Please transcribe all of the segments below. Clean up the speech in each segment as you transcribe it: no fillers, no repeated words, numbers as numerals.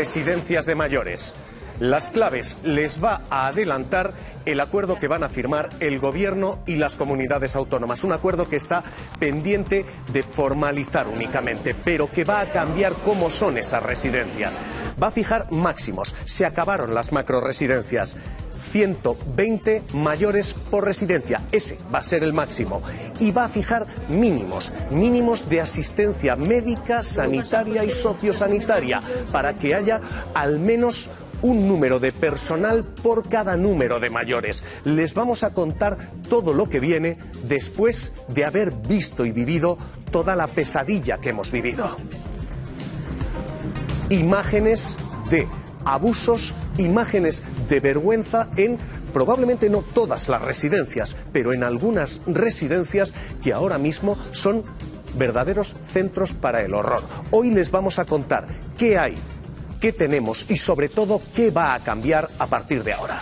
residencias de mayores. Las claves les va a adelantar el acuerdo que van a firmar el Gobierno y las comunidades autónomas. Un acuerdo que está pendiente de formalizar únicamente, pero que va a cambiar cómo son esas residencias. Va a fijar máximos. Se acabaron las macroresidencias. 120 mayores por residencia. Ese va a ser el máximo. Y va a fijar mínimos de asistencia médica, sanitaria y sociosanitaria, para que haya al menos un número de personal por cada número de mayores. Les vamos a contar todo lo que viene después de haber visto y vivido toda la pesadilla que hemos vivido. Imágenes de abusos, imágenes de vergüenza en probablemente no todas las residencias, pero en algunas residencias que ahora mismo son verdaderos centros para el horror. Hoy les vamos a contar qué hay, qué tenemos y sobre todo qué va a cambiar a partir de ahora.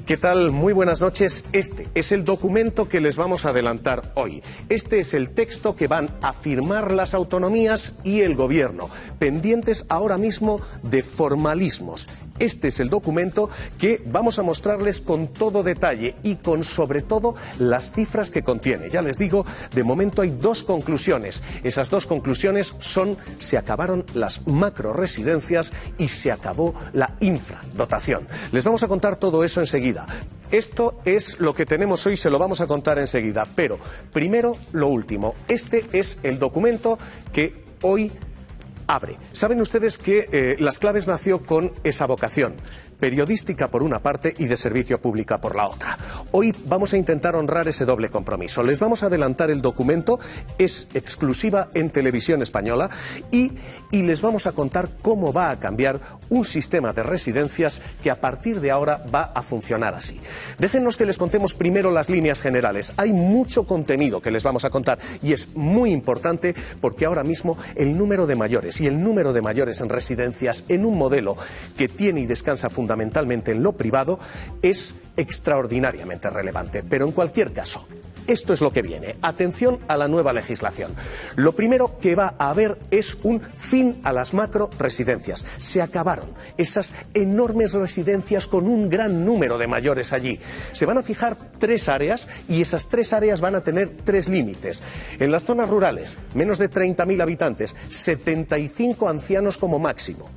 ¿Qué tal? Muy buenas noches. Este es el documento que les vamos a adelantar hoy. Este es el texto que van a firmar las autonomías y el Gobierno, pendientes ahora mismo de formalismos. Este es el documento que vamos a mostrarles con todo detalle y con sobre todo las cifras que contiene. Ya les digo, de momento hay dos conclusiones. Esas dos conclusiones son: se acabaron las macroresidencias y se acabó la infradotación. Les vamos a contar todo eso enseguida. Esto es lo que tenemos hoy, se lo vamos a contar enseguida. Pero primero lo último. Este es el documento que hoy abre. Saben ustedes que Las Claves nació con esa vocación periodística por una parte y de servicio pública por la otra. Hoy vamos a intentar honrar ese doble compromiso. Les vamos a adelantar el documento, es exclusiva en Televisión Española y les vamos a contar cómo va a cambiar un sistema de residencias que a partir de ahora va a funcionar así. Déjennos que les contemos primero las líneas generales. Hay mucho contenido que les vamos a contar y es muy importante porque ahora mismo el número de mayores y el número de mayores en residencias en un modelo que tiene y descansa fundamentalmente en lo privado es extraordinariamente relevante. Pero en cualquier caso, esto es lo que viene. Atención a la nueva legislación. Lo primero que va a haber es un fin a las macroresidencias. Se acabaron esas enormes residencias con un gran número de mayores allí. Se van a fijar 3 áreas y esas 3 áreas van a tener 3 límites. En las zonas rurales, menos de 30.000 habitantes, 75 ancianos como máximo.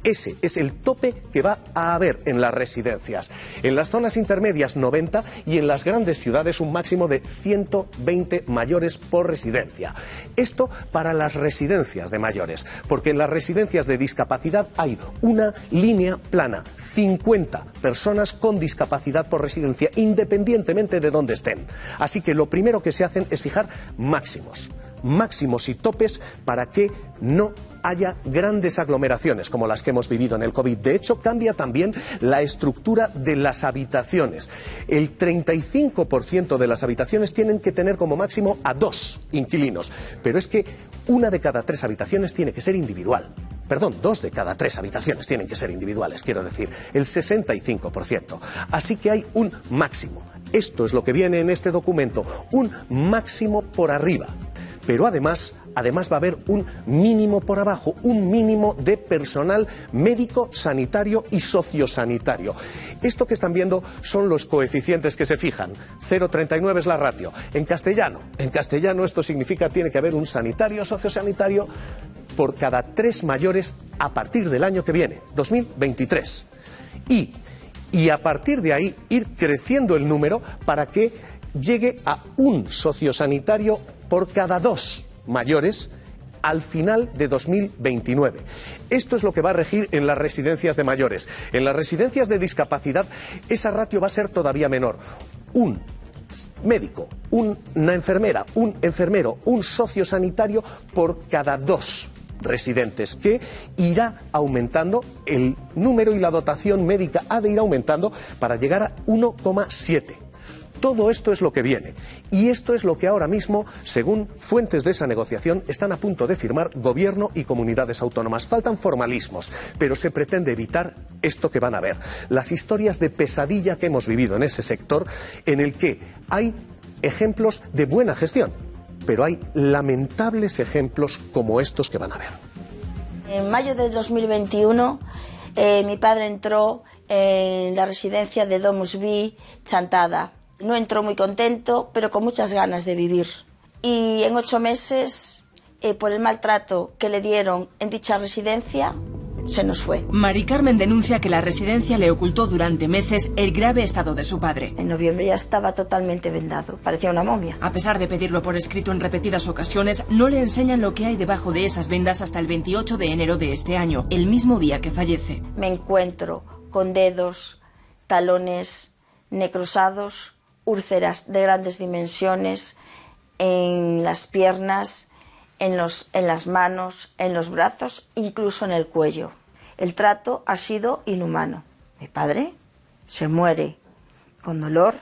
Ese es el tope que va a haber en las residencias. En las zonas intermedias 90 y en las grandes ciudades un máximo de 120 mayores por residencia. Esto para las residencias de mayores, porque en las residencias de discapacidad hay una línea plana, 50 personas con discapacidad por residencia, independientemente de dónde estén. Así que lo primero que se hacen es fijar máximos y topes para que no haya grandes aglomeraciones como las que hemos vivido en el COVID. De hecho, cambia también la estructura de las habitaciones. El 35% de las habitaciones tienen que tener como máximo a 2 inquilinos, pero es que 1 de cada 3 habitaciones tiene que ser individual. Perdón, 2 de cada 3 habitaciones tienen que ser individuales, quiero decir, el 65%. Así que hay un máximo. Esto es lo que viene en este documento, un máximo por arriba. Pero además va a haber un mínimo por abajo, un mínimo de personal médico, sanitario y sociosanitario. Esto que están viendo son los coeficientes que se fijan. 0,39 es la ratio. En castellano esto significa que tiene que haber un sanitario, sociosanitario por cada 3 mayores a partir del año que viene, 2023. Y a partir de ahí ir creciendo el número para que llegue a un sociosanitario por cada 2 mayores al final de 2029. Esto es lo que va a regir en las residencias de mayores. En las residencias de discapacidad esa ratio va a ser todavía menor. Un médico, una enfermera, un enfermero, un sociosanitario por cada 2 residentes, que irá aumentando el número y la dotación médica ha de ir aumentando para llegar a 1,7. Todo esto es lo que viene y esto es lo que ahora mismo, según fuentes de esa negociación, están a punto de firmar Gobierno y comunidades autónomas. Faltan formalismos, pero se pretende evitar esto que van a ver, las historias de pesadilla que hemos vivido en ese sector, en el que hay ejemplos de buena gestión, pero hay lamentables ejemplos como estos que van a ver. En mayo de 2021 mi padre entró en la residencia de Domus Vi, Chantada. No entró muy contento, pero con muchas ganas de vivir. Y en 8 meses, por el maltrato que le dieron en dicha residencia, se nos fue. Mari Carmen denuncia que la residencia le ocultó durante meses el grave estado de su padre. En noviembre ya estaba totalmente vendado, parecía una momia. A pesar de pedirlo por escrito en repetidas ocasiones, no le enseñan lo que hay debajo de esas vendas hasta el 28 de enero de este año, el mismo día que fallece. Me encuentro con dedos, talones necrosados, úlceras de grandes dimensiones en las piernas, en las manos, en los brazos, incluso en el cuello. El trato ha sido inhumano. Mi padre se muere con dolor,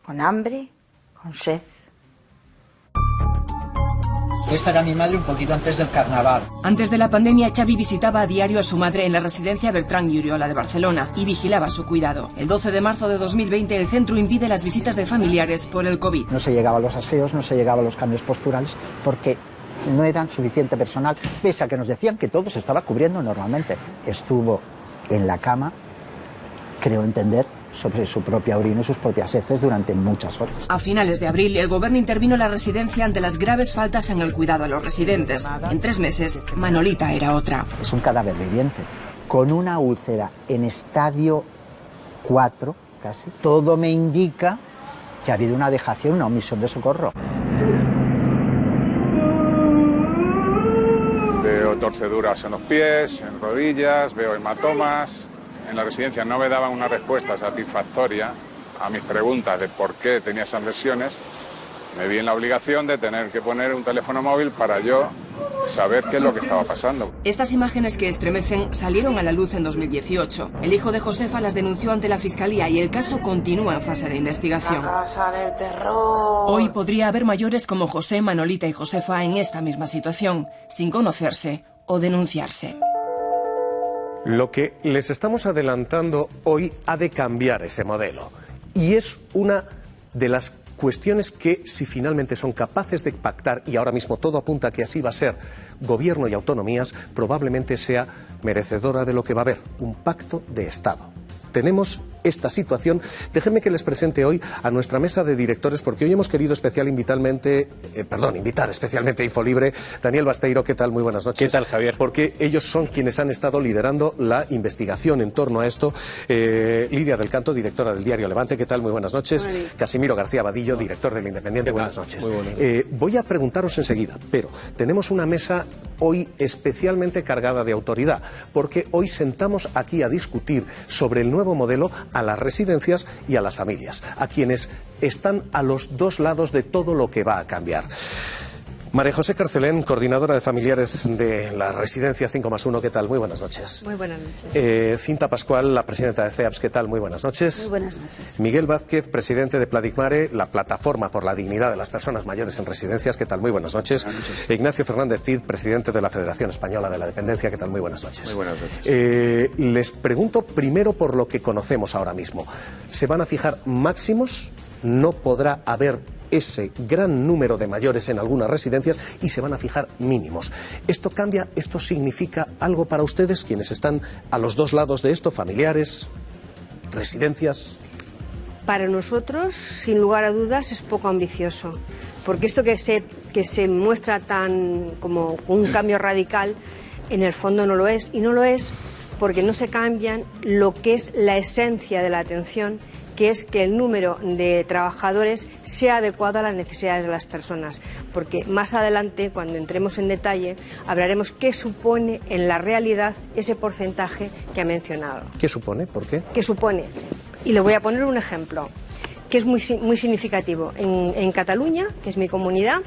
con hambre, con sed. Esta era mi madre un poquito antes del carnaval. Antes de la pandemia, Xavi visitaba a diario a su madre en la residencia Bertran y Oriola de Barcelona y vigilaba su cuidado. El 12 de marzo de 2020, el centro impide las visitas de familiares por el COVID. No se llegaba a los aseos, no se llegaba a los cambios posturales, porque no eran suficiente personal, pese a que nos decían que todo se estaba cubriendo normalmente. Estuvo en la cama, creo entender, sobre su propia orina y sus propias heces durante muchas horas. A finales de abril, el gobierno intervino en la residencia ante las graves faltas en el cuidado a los residentes. En 3 meses, Manolita era otra. Es un cadáver viviente, con una úlcera en estadio 4, casi. Todo me indica que ha habido una dejación, una omisión de socorro. Veo torceduras en los pies, en rodillas, veo hematomas. En la residencia no me daban una respuesta satisfactoria a mis preguntas de por qué tenía esas lesiones. Me vi en la obligación de tener que poner un teléfono móvil para yo saber qué es lo que estaba pasando. Estas imágenes que estremecen salieron a la luz en 2018. El hijo de Josefa las denunció ante la Fiscalía y el caso continúa en fase de investigación. La casa del terror. Hoy podría haber mayores como José, Manolita y Josefa en esta misma situación, sin conocerse o denunciarse. Lo que les estamos adelantando hoy ha de cambiar ese modelo. Y es una de las cuestiones que, si finalmente son capaces de pactar, y ahora mismo todo apunta a que así va a ser, gobierno y autonomías, probablemente sea merecedora de lo que va a haber, un pacto de Estado. Tenemos esta situación. Déjenme que les presente hoy a nuestra mesa de directores, porque hoy hemos querido invitar especialmente a Infolibre. Daniel Basteiro, ¿qué tal? Muy buenas noches. ¿Qué tal, Javier? Porque ellos son quienes han estado liderando la investigación en torno a esto. Lidia del Canto, directora del diario Levante, ¿qué tal? Muy buenas noches. Casimiro García Vadillo, director del Independiente, buenas noches. Muy buenas. Voy a preguntaros enseguida, pero tenemos una mesa hoy especialmente cargada de autoridad, porque hoy sentamos aquí a discutir sobre el nuevo modelo a las residencias y a las familias, a quienes están a los dos lados de todo lo que va a cambiar. María José Carcelén, coordinadora de familiares de las residencias 5+1, ¿qué tal? Muy buenas noches. Muy buenas noches. Cinta Pascual, la presidenta de CEAPS, ¿qué tal? Muy buenas noches. Muy buenas noches. Miguel Vázquez, presidente de Pladigmare, la plataforma por la dignidad de las personas mayores en residencias, ¿qué tal? Muy buenas noches. Buenas noches. Ignacio Fernández Cid, presidente de la Federación Española de la Dependencia, ¿qué tal? Muy buenas noches. Muy buenas noches. Les pregunto primero por lo que conocemos ahora mismo. ¿Se van a fijar máximos? ¿No podrá haber ese gran número de mayores en algunas residencias y se van a fijar mínimos? ¿Esto cambia? ¿Esto significa algo para ustedes, quienes están a los dos lados de esto, familiares, residencias? Para nosotros, sin lugar a dudas, es poco ambicioso, porque esto que se muestra tan como un cambio radical, en el fondo no lo es, y no lo es porque no se cambian lo que es la esencia de la atención, que es que el número de trabajadores sea adecuado a las necesidades de las personas, porque más adelante, cuando entremos en detalle, hablaremos qué supone en la realidad ese porcentaje que ha mencionado. ¿Qué supone? ¿Por qué? ¿Qué supone? Y le voy a poner un ejemplo que es muy significativo. En Cataluña, que es mi comunidad,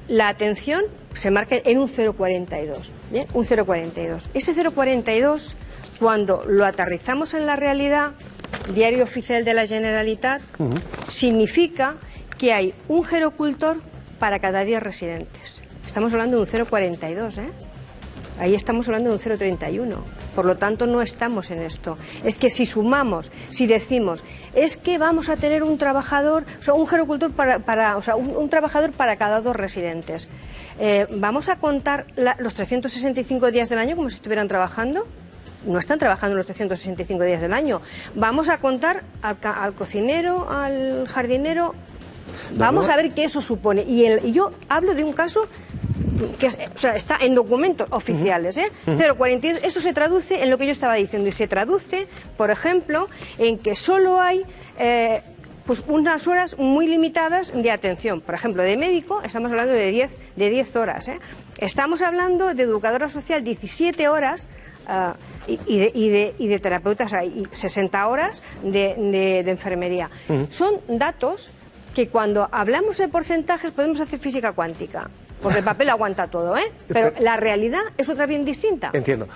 la atención se marca en un 0,42. ¿Bien? Un 0,42. Ese 0,42, cuando lo aterrizamos en la realidad, Diario Oficial de la Generalitat, significa que hay un gerocultor para cada 10 residentes. Estamos hablando de un 0,42, ¿eh? Ahí estamos hablando de un 0,31. Por lo tanto, no estamos en esto. Es que si sumamos, si decimos, es que vamos a tener un trabajador, o sea, un gerocultor un trabajador para cada 2 residentes. ¿Vamos a contar los 365 días del año como si estuvieran trabajando? No están trabajando los 365 días del año. Vamos a contar al cocinero, al jardinero. Vamos a ver qué eso supone. Y yo hablo de un caso que está en documentos oficiales, 0,42, eso se traduce en lo que yo estaba diciendo, y se traduce, por ejemplo, en que solo hay pues unas horas muy limitadas de atención. Por ejemplo, de médico estamos hablando de 10 horas. Estamos hablando de educadora social 17 horas y de terapeutas hay 60 horas de enfermería. Son datos que cuando hablamos de porcentajes podemos hacer física cuántica. Porque el papel aguanta todo, pero la realidad es otra bien distinta. Entiendo.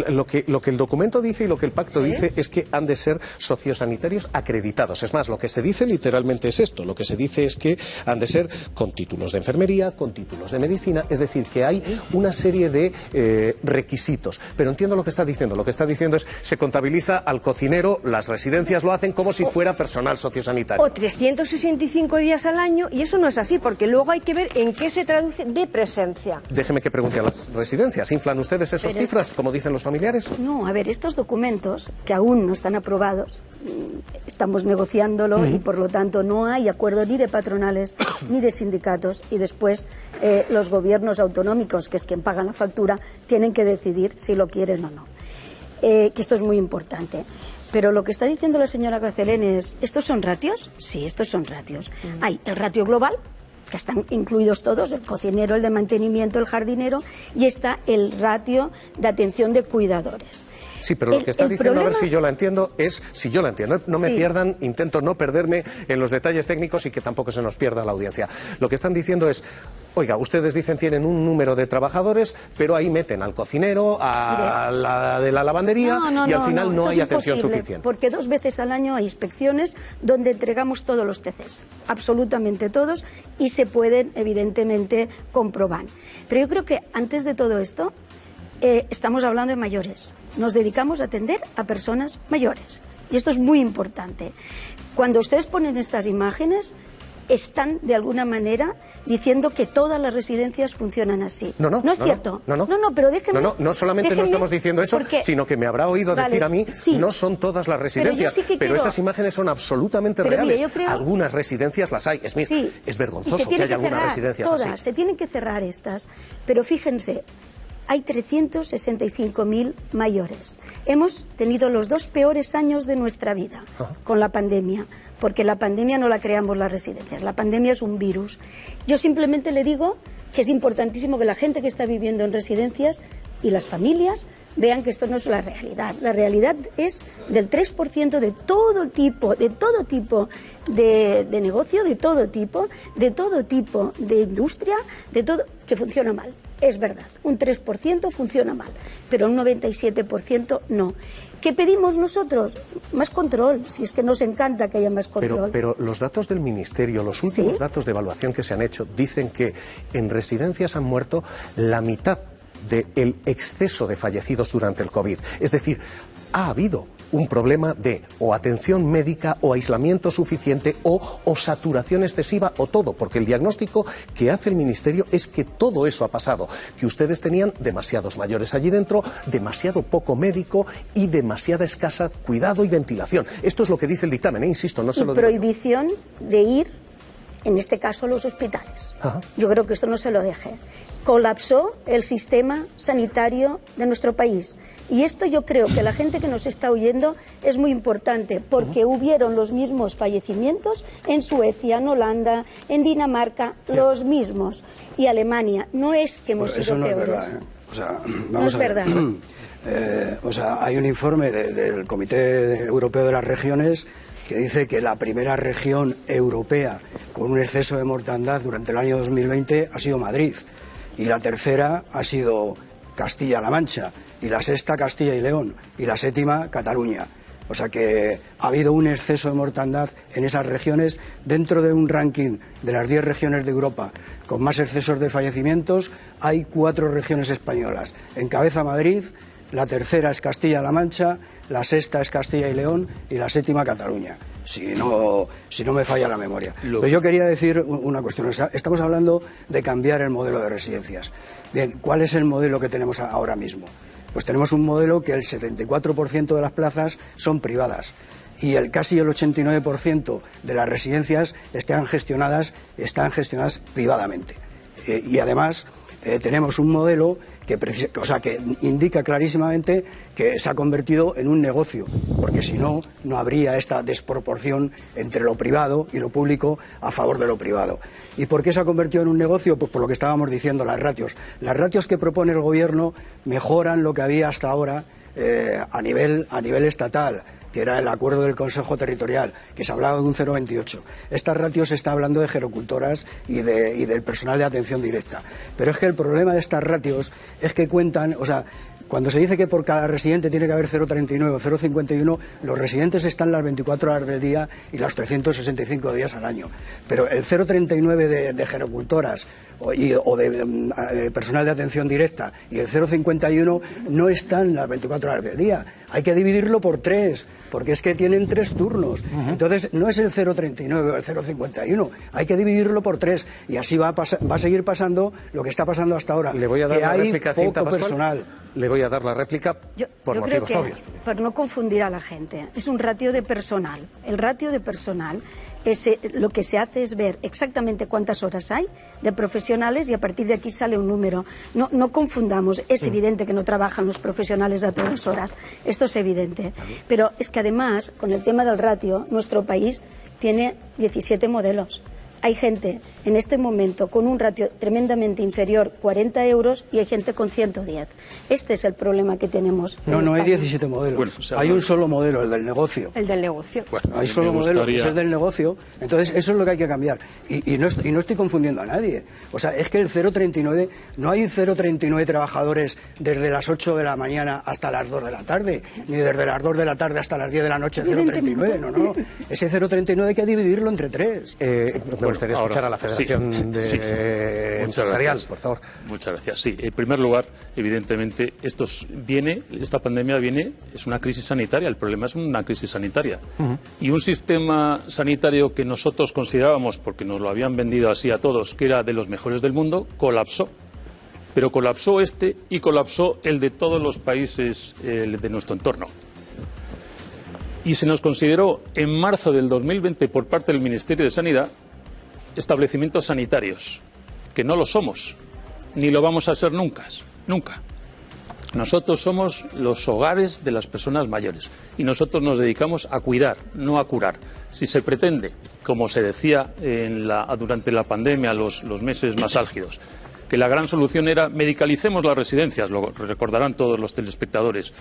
Lo que el documento dice y lo que el pacto dice es que han de ser sociosanitarios acreditados. Es más, lo que se dice literalmente es esto. Lo que se dice es que han de ser con títulos de enfermería, con títulos de medicina. Es decir, que hay una serie de requisitos. Pero entiendo lo que está diciendo. Lo que está diciendo es se contabiliza al cocinero, las residencias lo hacen como si fuera personal sociosanitario. O 365 días al año, y eso no es así, porque luego hay que ver en qué se traduce de presencia. Déjeme que pregunte a las residencias. ¿Inflan ustedes esas cifras, como dicen los familiares? No, a ver, estos documentos, que aún no están aprobados, estamos negociándolo y por lo tanto no hay acuerdo ni de patronales ni de sindicatos, y después los gobiernos autonómicos, que es quien paga la factura, tienen que decidir si lo quieren o no. Que esto es muy importante. Pero lo que está diciendo la señora Carcelén es, ¿estos son ratios? Sí, estos son ratios. Hay el ratio global, que están incluidos todos, el cocinero, el de mantenimiento, el jardinero, y está el ratio de atención de cuidadores. Sí, pero lo que está diciendo, problema... a ver si yo la entiendo, no me pierdan, intento no perderme en los detalles técnicos y que tampoco se nos pierda la audiencia. Lo que están diciendo es, oiga, ustedes dicen tienen un número de trabajadores, pero ahí meten al cocinero, a la de la lavandería y al final no hay atención suficiente. Porque 2 veces al año hay inspecciones donde entregamos todos los TCs, absolutamente todos, y se pueden evidentemente comprobar. Pero yo creo que antes de todo esto estamos hablando de mayores. Nos dedicamos a atender a personas mayores. Y esto es muy importante. Cuando ustedes ponen estas imágenes, están de alguna manera diciendo que todas las residencias funcionan así. No es cierto. No, pero déjenme. No solamente no estamos diciendo eso, sino que me habrá oído decir a mí, no son todas las residencias, pero esas imágenes son absolutamente reales. Mire, algunas residencias las hay. Es vergonzoso que haya algunas residencias así. Se tienen que cerrar estas. Pero fíjense, hay 365.000 mayores. Hemos tenido los 2 peores años de nuestra vida con la pandemia, porque la pandemia no la creamos las residencias, la pandemia es un virus. Yo simplemente le digo que es importantísimo que la gente que está viviendo en residencias y las familias vean que esto no es la realidad. La realidad es del 3% de todo tipo de negocio, de todo tipo de industria, de todo, que funciona mal. Es verdad, un 3% funciona mal, pero un 97% no. ¿Qué pedimos nosotros? Más control, si es que nos encanta que haya más control. Pero los datos del Ministerio, los últimos datos de evaluación que se han hecho, dicen que en residencias han muerto la mitad del exceso de fallecidos durante el COVID. Es decir, ha habido un problema de o atención médica o aislamiento suficiente o saturación excesiva o todo, porque el diagnóstico que hace el Ministerio es que todo eso ha pasado, que ustedes tenían demasiados mayores allí dentro, demasiado poco médico y demasiada escasa cuidado y ventilación. Esto es lo que dice el dictamen, insisto, no se lo digo yo. Prohibición de ir, en este caso, a los hospitales. Yo creo que esto no se lo deje. Colapsó el sistema sanitario de nuestro país. Y esto yo creo que la gente que nos está oyendo es muy importante, porque hubieron los mismos fallecimientos en Suecia, en Holanda, en Dinamarca, los mismos. Y Alemania. No es que hemos sido peores. Eso no es verdad. O sea, vamos a ver. Verdad. Hay un informe del Comité Europeo de las Regiones que dice que la primera región europea con un exceso de mortandad durante el año 2020 ha sido Madrid, y la tercera ha sido Castilla-La Mancha, y la sexta Castilla y León, y la séptima Cataluña. O sea que ha habido un exceso de mortandad en esas regiones. Dentro de un ranking de las 10 regiones de Europa con más excesos de fallecimientos, hay 4 regiones españolas. Encabeza Madrid, la tercera es Castilla-La Mancha, la sexta es Castilla y León y la séptima Cataluña, si no me falla la memoria. Pero yo quería decir una cuestión. Estamos hablando de cambiar el modelo de residencias. Bien, ¿cuál es el modelo que tenemos ahora mismo? Pues tenemos un modelo que el 74% de las plazas son privadas y casi el 89% de las residencias están gestionadas privadamente. Y además tenemos un modelo que indica clarísimamente que se ha convertido en un negocio, porque si no, no habría esta desproporción entre lo privado y lo público a favor de lo privado. ¿Y por qué se ha convertido en un negocio? Pues por lo que estábamos diciendo, las ratios. Las ratios que propone el Gobierno mejoran lo que había hasta ahora a nivel estatal, que era el acuerdo del Consejo Territorial, que se hablaba de un 0,28. Estas ratios se está hablando de gerocultoras y del personal de atención directa. Pero es que el problema de estas ratios es que cuentan, cuando se dice que por cada residente tiene que haber 0,39 o 0,51, los residentes están las 24 horas del día y los 365 días al año. Pero el 0,39 de gerocultoras o de personal de atención directa y el 0,51 no están las 24 horas del día. Hay que dividirlo por 3, porque es que tienen 3 turnos. Entonces no es el 0,39 o el 0,51, hay que dividirlo por 3 y así va a seguir pasando lo que está pasando hasta ahora. Le voy a dar que la hay réplica, poco Cinta Pascual. personal. Le voy a dar la réplica por yo motivos creo que, obvios. por no confundir a la gente, es un ratio de personal. El ratio de personal, lo que se hace es ver exactamente cuántas horas hay de profesionales y a partir de aquí sale un número. No confundamos, es evidente que no trabajan los profesionales a todas horas, esto es evidente. Pero es que además, con el tema del ratio, nuestro país tiene 17 modelos. Hay gente en este momento con un ratio tremendamente inferior, 40 euros, y hay gente con 110. Este es el problema que tenemos. No hay 17 modelos. Hay un solo modelo, el del negocio. El del negocio. Bueno, hay solo modelo, que es el del negocio. Entonces, eso es lo que hay que cambiar. Y no estoy confundiendo a nadie. Es que el 0,39, no hay 0,39 trabajadores desde las 8 de la mañana hasta las 2 de la tarde, ni desde las 2 de la tarde hasta las 10 de la noche 0,39. No. Ese 0,39 hay que dividirlo entre 3. Me gustaría escuchar a la Federación Empresarial, por favor. Muchas gracias. Sí, en primer lugar, evidentemente, esta pandemia es una crisis sanitaria, el problema es una crisis sanitaria. Y un sistema sanitario que nosotros considerábamos, porque nos lo habían vendido así a todos, que era de los mejores del mundo, colapsó. Pero colapsó y colapsó el de todos los países de nuestro entorno. Y se nos consideró en marzo del 2020 por parte del Ministerio de Sanidad establecimientos sanitarios, que no lo somos, ni lo vamos a ser nunca. Nosotros somos los hogares de las personas mayores y nosotros nos dedicamos a cuidar, no a curar. Si se pretende, como se decía durante la pandemia, los meses más álgidos, que la gran solución era medicalicemos las residencias, lo recordarán todos los telespectadores.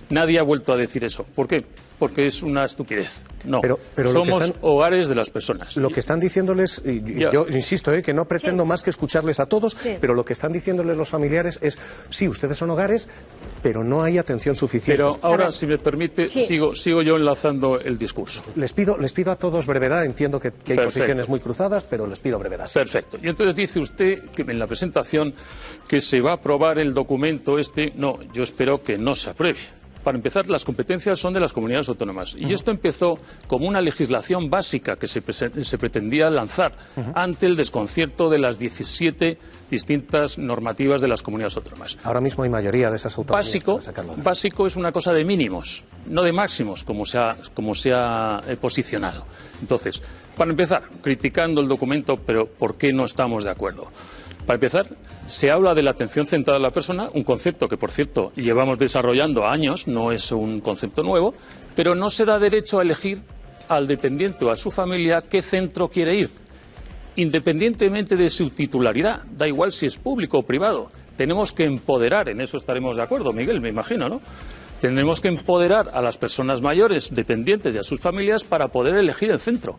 Nadie ha vuelto a decir eso. ¿Por qué? Porque es una estupidez. No, pero somos hogares de las personas. Lo que están diciéndoles, yo insisto, que no pretendo más que escucharles a todos, pero lo que están diciéndoles los familiares es, sí, ustedes son hogares, pero no hay atención suficiente. Pero ahora, si me permite, sigo yo enlazando el discurso. Les pido a todos brevedad, entiendo que hay posiciones muy cruzadas, pero les pido brevedad. Perfecto. Y entonces dice usted que en la presentación que se va a aprobar el documento No, yo espero que no se apruebe. Para empezar, las competencias son de las comunidades autónomas. Y esto empezó como una legislación básica que se pretendía lanzar ante el desconcierto de las 17 distintas normativas de las comunidades autónomas. Ahora mismo hay mayoría de esas autonomías. Básico es una cosa de mínimos, no de máximos, como se ha posicionado. Entonces, para empezar, criticando el documento, pero ¿por qué no estamos de acuerdo? Para empezar, se habla de la atención centrada en la persona, un concepto que, por cierto, llevamos desarrollando años, no es un concepto nuevo, pero no se da derecho a elegir al dependiente o a su familia qué centro quiere ir, independientemente de su titularidad, da igual si es público o privado. Tenemos que empoderar, en eso estaremos de acuerdo, Miguel, me imagino, ¿no? Tenemos que empoderar a las personas mayores, dependientes y a sus familias para poder elegir el centro.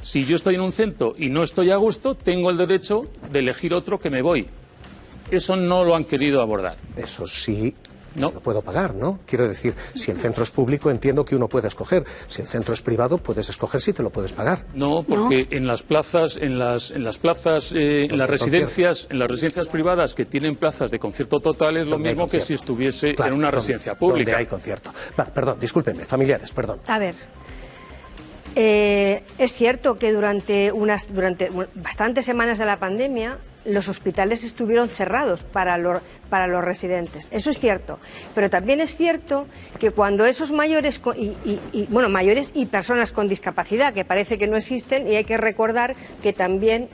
Si yo estoy en un centro y no estoy a gusto, tengo el derecho de elegir otro que me voy. Eso no lo han querido abordar. Eso sí, No. Lo puedo pagar, ¿no? Quiero decir, si el centro es público, entiendo que uno puede escoger. Si el centro es privado, puedes escoger si te lo puedes pagar. No, porque en las plazas, en las residencias privadas que tienen plazas de concierto total es lo mismo que si estuviese en una residencia pública. Donde hay concierto. Perdón, discúlpenme, familiares, perdón. A ver. Es cierto que durante bastantes semanas de la pandemia los hospitales estuvieron cerrados para los residentes. Eso es cierto. Pero también es cierto que cuando esos mayores mayores y personas con discapacidad, que parece que no existen, y hay que recordar que también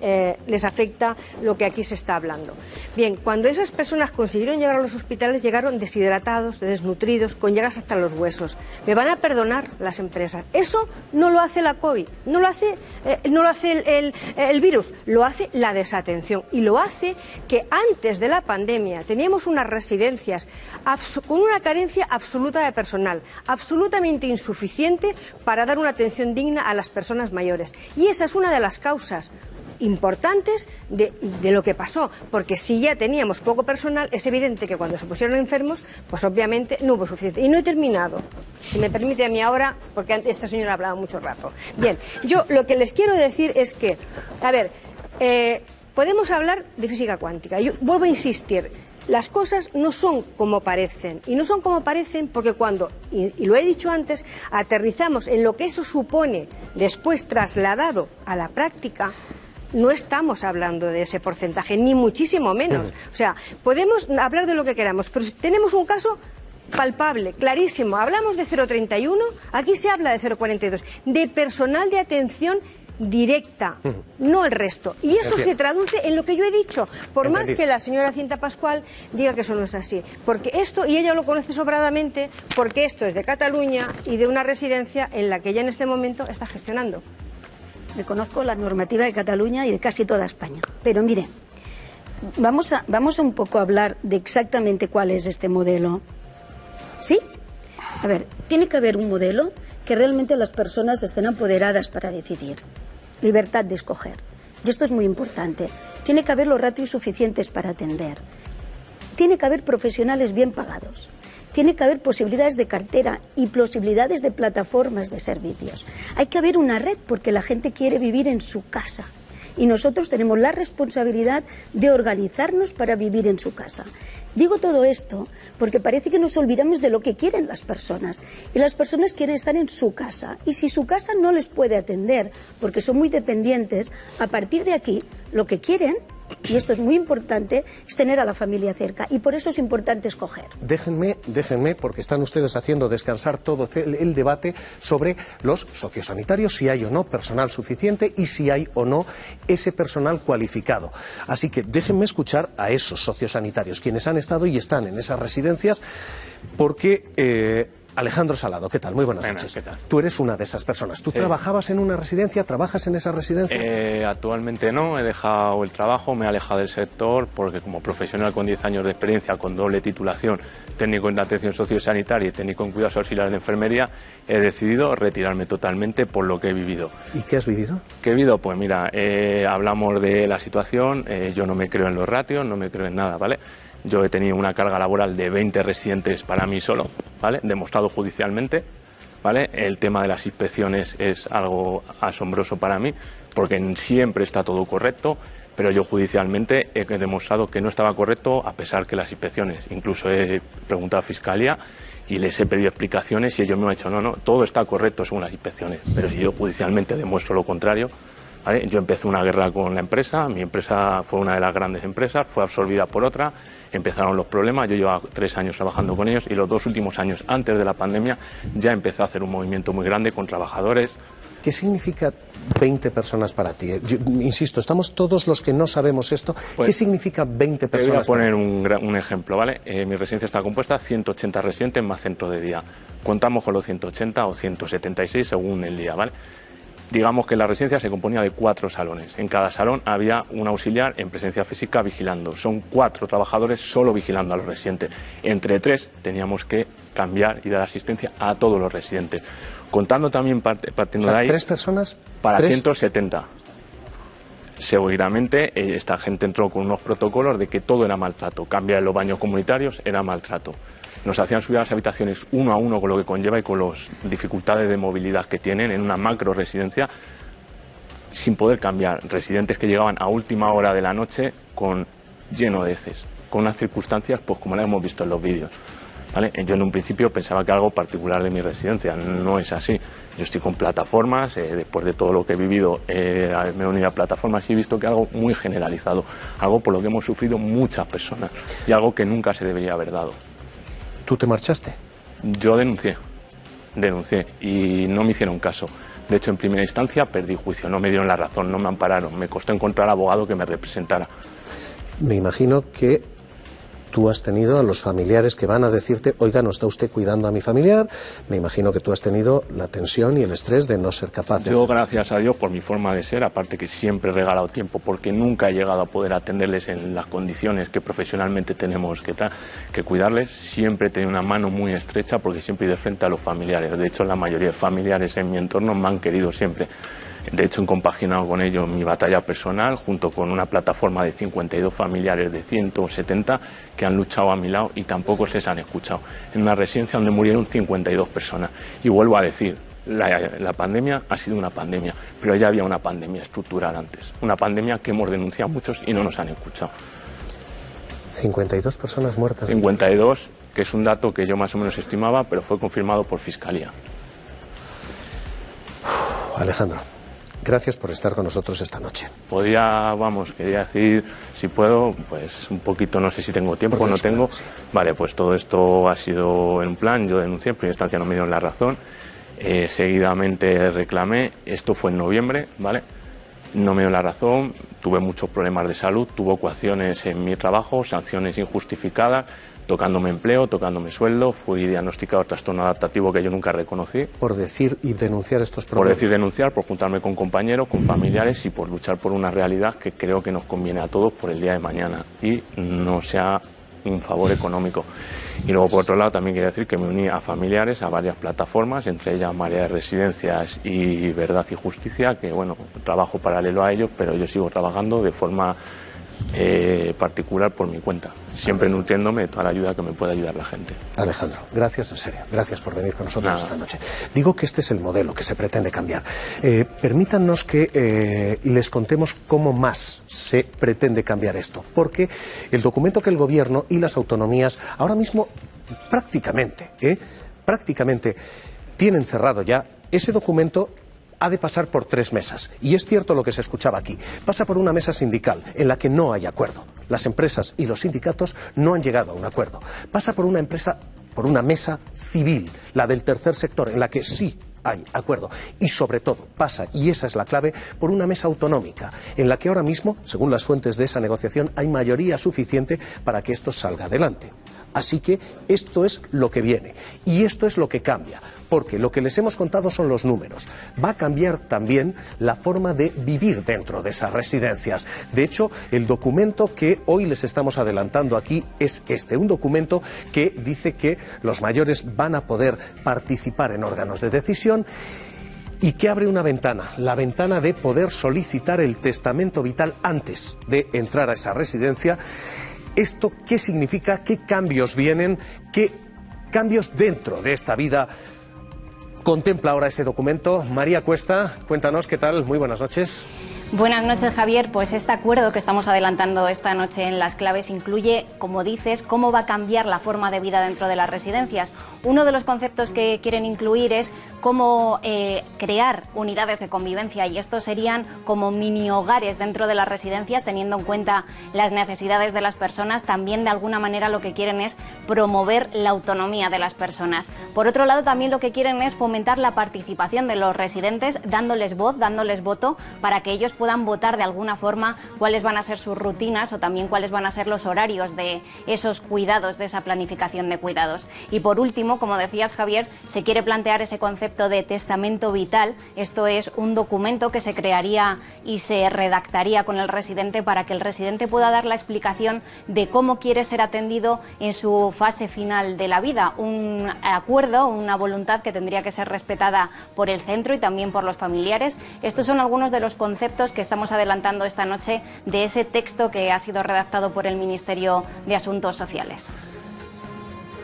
les afecta lo que aquí se está hablando. Bien, cuando esas personas consiguieron llegar a los hospitales, llegaron deshidratados, desnutridos, con llagas hasta los huesos. Me van a perdonar las empresas. Eso no lo hace la COVID, no lo hace el virus, lo hace la desatención. Y lo hace que antes de la pandemia teníamos unas residencias con una carencia absoluta de personal, absolutamente insuficiente para dar una atención digna a las personas mayores. Y esa es una de las causas importantes de lo que pasó, porque si ya teníamos poco personal, es evidente que cuando se pusieron enfermos, pues obviamente no hubo suficiente. Y no he terminado, si me permite a mí ahora, porque esta señora ha hablado mucho rato. Bien, yo lo que les quiero decir es que, a ver, podemos hablar de física cuántica. Yo vuelvo a insistir, las cosas no son como parecen. Y no son como parecen porque cuando, y lo he dicho antes, aterrizamos en lo que eso supone después trasladado a la práctica, no estamos hablando de ese porcentaje, ni muchísimo menos. O sea, podemos hablar de lo que queramos, pero si tenemos un caso palpable, clarísimo. Hablamos de 0,31, aquí se habla de 0,42, de personal de atención directa, no el resto. Y eso se traduce en lo que yo he dicho, por más que la señora Cinta Pascual diga que eso no es así. Porque esto, y ella lo conoce sobradamente, porque esto es de Cataluña y de una residencia en la que ella en este momento está gestionando. Me conozco la normativa de Cataluña y de casi toda España. Pero mire, vamos a un poco hablar de exactamente cuál es este modelo. ¿Sí? A ver, tiene que haber un modelo que realmente las personas estén empoderadas para decidir. Libertad de escoger. Y esto es muy importante. Tiene que haber los ratios suficientes para atender. Tiene que haber profesionales bien pagados. Tiene que haber posibilidades de cartera y posibilidades de plataformas de servicios. Hay que haber una red porque la gente quiere vivir en su casa. Y nosotros tenemos la responsabilidad de organizarnos para vivir en su casa. Digo todo esto porque parece que nos olvidamos de lo que quieren las personas. Y las personas quieren estar en su casa. Y si su casa no les puede atender, porque son muy dependientes, a partir de aquí, lo que quieren, y esto es muy importante, es tener a la familia cerca. Y por eso es importante escoger. Déjenme, porque están ustedes haciendo descansar todo el debate sobre los sociosanitarios, si hay o no personal suficiente y si hay o no ese personal cualificado. Así que déjenme escuchar a esos sociosanitarios, quienes han estado y están en esas residencias, porque Alejandro Salado, ¿qué tal? Muy buenas noches. ¿Qué tal? Tú eres una de esas personas. ¿Tú trabajabas en una residencia? ¿Trabajas en esa residencia? Actualmente no, he dejado el trabajo, me he alejado del sector porque como profesional con 10 años de experiencia, con doble titulación, técnico en atención sociosanitaria y técnico en cuidados auxiliares de enfermería, he decidido retirarme totalmente por lo que he vivido. ¿Y qué has vivido? ¿Qué he vivido? Pues mira, hablamos de la situación, yo no me creo en los ratios, no me creo en nada, ¿vale? Yo he tenido una carga laboral de 20 residentes para mí solo, ¿vale? Demostrado judicialmente, ¿vale? El tema de las inspecciones es algo asombroso para mí, porque siempre está todo correcto, pero yo judicialmente he demostrado que no estaba correcto, a pesar que las inspecciones, incluso he preguntado a Fiscalía y les he pedido explicaciones y ellos me han dicho, no, todo está correcto según las inspecciones, pero si yo judicialmente demuestro lo contrario, ¿vale? Yo empecé una guerra con la empresa, mi empresa fue una de las grandes empresas, fue absorbida por otra, empezaron los problemas, yo llevaba 3 años trabajando con ellos y los 2 últimos años antes de la pandemia ya empecé a hacer un movimiento muy grande con trabajadores. ¿Qué significa 20 personas para ti? Yo, insisto, estamos todos los que no sabemos esto. Pues, ¿qué significa 20 personas? Te voy a poner un ejemplo, ¿vale? Mi residencia está compuesta de 180 residentes más centro de día. Contamos con los 180 o 176 según el día, ¿vale? Digamos que la residencia se componía de 4 salones. En cada salón había un auxiliar en presencia física vigilando. Son 4 trabajadores solo vigilando a los residentes. Entre 3 teníamos que cambiar y dar asistencia a todos los residentes. Contando también partiendo de ahí... 3 personas para 170. Seguramente esta gente entró con unos protocolos de que todo era maltrato. Cambiar los baños comunitarios era maltrato. Nos hacían subir a las habitaciones uno a uno, con lo que conlleva y con las dificultades de movilidad que tienen en una macro residencia, sin poder cambiar. Residentes que llegaban a última hora de la noche lleno de heces, con unas circunstancias pues como las hemos visto en los vídeos. ¿Vale? Yo en un principio pensaba que algo particular de mi residencia, no es así. Yo estoy con plataformas, después de todo lo que he vivido me he unido a plataformas y he visto que algo muy generalizado, algo por lo que hemos sufrido muchas personas y algo que nunca se debería haber dado. ¿Tú te marchaste? Yo denuncié y no me hicieron caso. De hecho, en primera instancia perdí juicio, no me dieron la razón, no me ampararon, me costó encontrar abogado que me representara. Me imagino que tú has tenido a los familiares que van a decirte, oiga, no está usted cuidando a mi familiar. Me imagino que tú has tenido la tensión y el estrés de no ser capaz de... Yo, gracias a Dios, por mi forma de ser, aparte que siempre he regalado tiempo, porque nunca he llegado a poder atenderles en las condiciones que profesionalmente tenemos que cuidarles, siempre he tenido una mano muy estrecha porque siempre he ido de frente a los familiares. De hecho, la mayoría de familiares en mi entorno me han querido siempre. De hecho, he compaginado con ellos mi batalla personal junto con una plataforma de 52 familiares de 170 que han luchado a mi lado y tampoco se les han escuchado. En una residencia donde murieron 52 personas. Y vuelvo a decir, la pandemia ha sido una pandemia, pero ya había una pandemia estructural antes. Una pandemia que hemos denunciado muchos y no nos han escuchado. 52 personas muertas. 52, que es un dato que yo más o menos estimaba, pero fue confirmado por Fiscalía. Alejandro, gracias por estar con nosotros esta noche. Quería decir, si puedo, pues un poquito, no sé si tengo tiempo o no tengo. Sí. Vale, pues todo esto ha sido en plan, yo denuncié, en primera instancia no me dieron la razón, seguidamente reclamé, esto fue en noviembre, ¿vale? No me dio la razón, tuve muchos problemas de salud, tuve coacciones en mi trabajo, sanciones injustificadas, tocándome empleo, tocándome sueldo, fui diagnosticado trastorno adaptativo que yo nunca reconocí. Por decir y denunciar estos problemas. Por decir denunciar, por juntarme con compañeros, con familiares y por luchar por una realidad que creo que nos conviene a todos por el día de mañana y no sea un favor económico. Y luego, por otro lado, también quería decir que me uní a familiares, a varias plataformas, entre ellas Marea de Residencias y Verdad y Justicia, que, bueno, trabajo paralelo a ellos, pero yo sigo trabajando de forma particular por mi cuenta, siempre nutriéndome de toda la ayuda que me pueda ayudar la gente. Alejandro, gracias en serio, gracias por venir con nosotros esta noche. Digo que este es el modelo que se pretende cambiar. Permítanos que les contemos cómo más se pretende cambiar esto, porque el documento que el Gobierno y las autonomías ahora mismo prácticamente tienen cerrado ya, ese documento ha de pasar por 3 mesas. Y es cierto lo que se escuchaba aquí. Pasa por una mesa sindical en la que no hay acuerdo. Las empresas y los sindicatos no han llegado a un acuerdo. Pasa por una mesa civil, la del tercer sector, en la que sí hay acuerdo. Y sobre todo pasa, y esa es la clave, por una mesa autonómica, en la que ahora mismo, según las fuentes de esa negociación, hay mayoría suficiente para que esto salga adelante. Así que esto es lo que viene y esto es lo que cambia, porque lo que les hemos contado son los números. Va a cambiar también la forma de vivir dentro de esas residencias. De hecho, el documento que hoy les estamos adelantando aquí es un documento que dice que los mayores van a poder participar en órganos de decisión y que abre una ventana, la ventana de poder solicitar el testamento vital antes de entrar a esa residencia. ¿Esto qué significa? ¿Qué cambios vienen? ¿Qué cambios dentro de esta vida contempla ahora ese documento? María Cuesta, cuéntanos qué tal. Muy buenas noches. Buenas noches, Javier. Pues este acuerdo que estamos adelantando esta noche en Las Claves incluye, como dices, cómo va a cambiar la forma de vida dentro de las residencias. Uno de los conceptos que quieren incluir es cómo crear unidades de convivencia, y estos serían como mini hogares dentro de las residencias, teniendo en cuenta las necesidades de las personas. También, de alguna manera, lo que quieren es promover la autonomía de las personas. Por otro lado, también lo que quieren es fomentar la participación de los residentes, dándoles voz, dándoles voto, para que ellos puedan votar de alguna forma cuáles van a ser sus rutinas o también cuáles van a ser los horarios de esos cuidados, de esa planificación de cuidados. Y por último, como decías, Javier, se quiere plantear ese concepto de testamento vital. Esto es un documento que se crearía y se redactaría con el residente para que el residente pueda dar la explicación de cómo quiere ser atendido en su fase final de la vida. Un acuerdo, una voluntad que tendría que ser respetada por el centro y también por los familiares. Estos son algunos de los conceptos que estamos adelantando esta noche de ese texto que ha sido redactado por el Ministerio de Asuntos Sociales.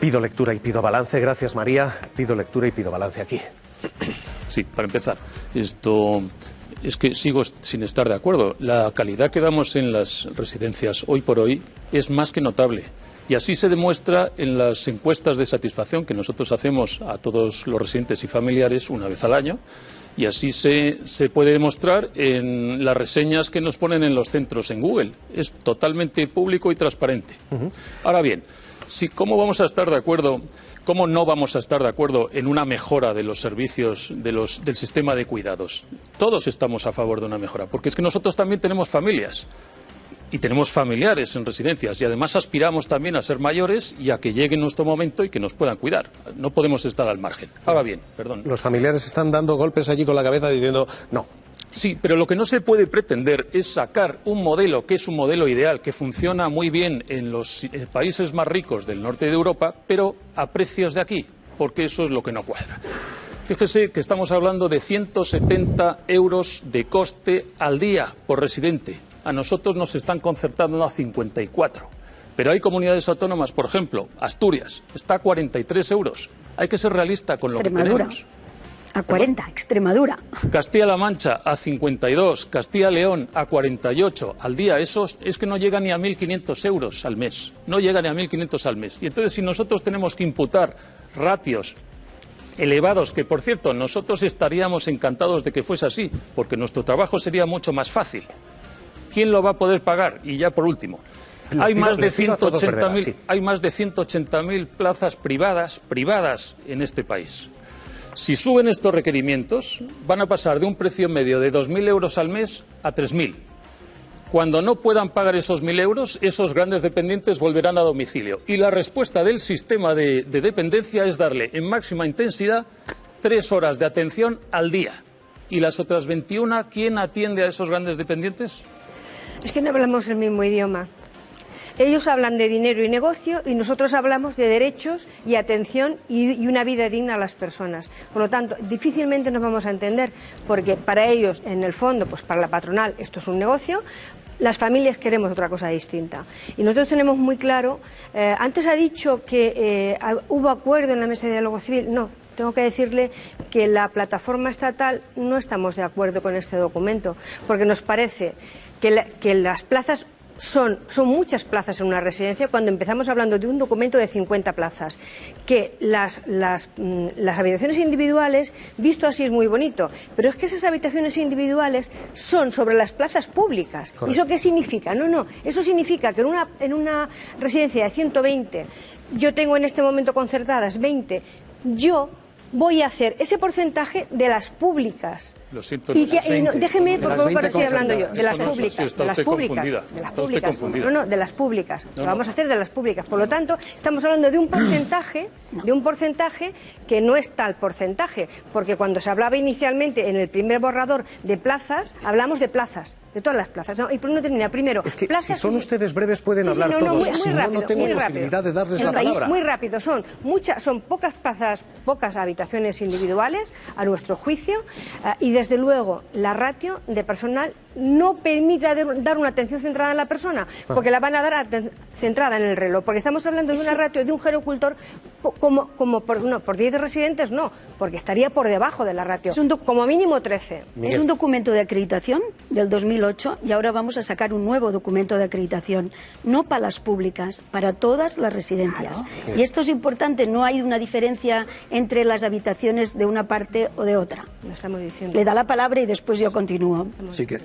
Pido lectura y pido balance. Gracias, María. Pido lectura y pido balance aquí. Sí, para empezar, esto es que sigo sin estar de acuerdo. La calidad que damos en las residencias hoy por hoy es más que notable. Y así se demuestra en las encuestas de satisfacción que nosotros hacemos a todos los residentes y familiares una vez al año. Y así se puede demostrar en las reseñas que nos ponen en los centros en Google. Es totalmente público y transparente. Ahora bien, ¿cómo vamos a estar de acuerdo? ¿Cómo no vamos a estar de acuerdo en una mejora de los servicios del sistema de cuidados? Todos estamos a favor de una mejora, porque es que nosotros también tenemos familias y tenemos familiares en residencias y además aspiramos también a ser mayores y a que llegue nuestro momento y que nos puedan cuidar. No podemos estar al margen. Ahora bien, perdón. Los familiares están dando golpes allí con la cabeza diciendo no. Sí, pero lo que no se puede pretender es sacar un modelo que es un modelo ideal, que funciona muy bien en los países más ricos del norte de Europa, pero a precios de aquí, porque eso es lo que no cuadra. Fíjese que estamos hablando de 170 euros de coste al día por residente. A nosotros nos están concertando a 54. Pero hay comunidades autónomas, por ejemplo, Asturias, está a 43 euros. Hay que ser realista con lo que tenemos. A 40, Extremadura. Castilla-La Mancha a 52, Castilla-León a 48 al día. Eso es que no llega ni a 1.500 euros al mes. No llega ni a 1.500 al mes. Y entonces, si nosotros tenemos que imputar ratios elevados, que por cierto, nosotros estaríamos encantados de que fuese así, porque nuestro trabajo sería mucho más fácil. ¿Quién lo va a poder pagar? Y ya por último, hay más de 180.000 plazas privadas en este país. Si suben estos requerimientos, van a pasar de un precio medio de 2.000 euros al mes a 3.000. Cuando no puedan pagar esos 1.000 euros, esos grandes dependientes volverán a domicilio. Y la respuesta del sistema de dependencia es darle en máxima intensidad 3 horas de atención al día. ¿Y las otras 21, quién atiende a esos grandes dependientes? Es que no hablamos el mismo idioma. Ellos hablan de dinero y negocio y nosotros hablamos de derechos y atención y una vida digna a las personas. Por lo tanto, difícilmente nos vamos a entender, porque para ellos, en el fondo, pues para la patronal esto es un negocio, las familias queremos otra cosa distinta. Y nosotros tenemos muy claro, antes ha dicho que hubo acuerdo en la mesa de diálogo civil. No, tengo que decirle que la plataforma estatal no estamos de acuerdo con este documento, porque nos parece que las plazas son muchas plazas en una residencia cuando empezamos hablando de un documento de 50 plazas, que las habitaciones individuales, visto así es muy bonito, pero es que esas habitaciones individuales son sobre las plazas públicas. Correcto. ¿Y eso qué significa? No, eso significa que en una residencia de 120, yo tengo en este momento concertadas 20, yo voy a hacer ese porcentaje de las públicas. Lo siento, déjeme, por favor, para seguir hablando yo. De las no, públicas. Sí, está usted confundida. No, de las públicas. Lo vamos a hacer de las públicas. Por lo tanto, estamos hablando de un porcentaje, que no es tal porcentaje, porque cuando se hablaba inicialmente en el primer borrador de plazas, hablamos de plazas. De todas las plazas. No, y no termina. Primero, es que plazas, si son ustedes breves pueden hablar todos. Si no tengo posibilidad de darles la palabra. Muy rápido. Son pocas plazas, pocas habitaciones individuales, a nuestro juicio, y desde luego la ratio de personal no permite dar una atención centrada en la persona, porque la van a dar centrada en el reloj, porque estamos hablando de una ratio de un gerocultor como por 10 residentes, no, porque estaría por debajo de la ratio, como mínimo 13. Es un documento de acreditación del 2008 y ahora vamos a sacar un nuevo documento de acreditación, no para las públicas, para todas las residencias. Claro. Y esto es importante, no hay una diferencia entre las habitaciones de una parte o de otra. Lo estamos diciendo. Le da la palabra y después yo continúo. Sí, que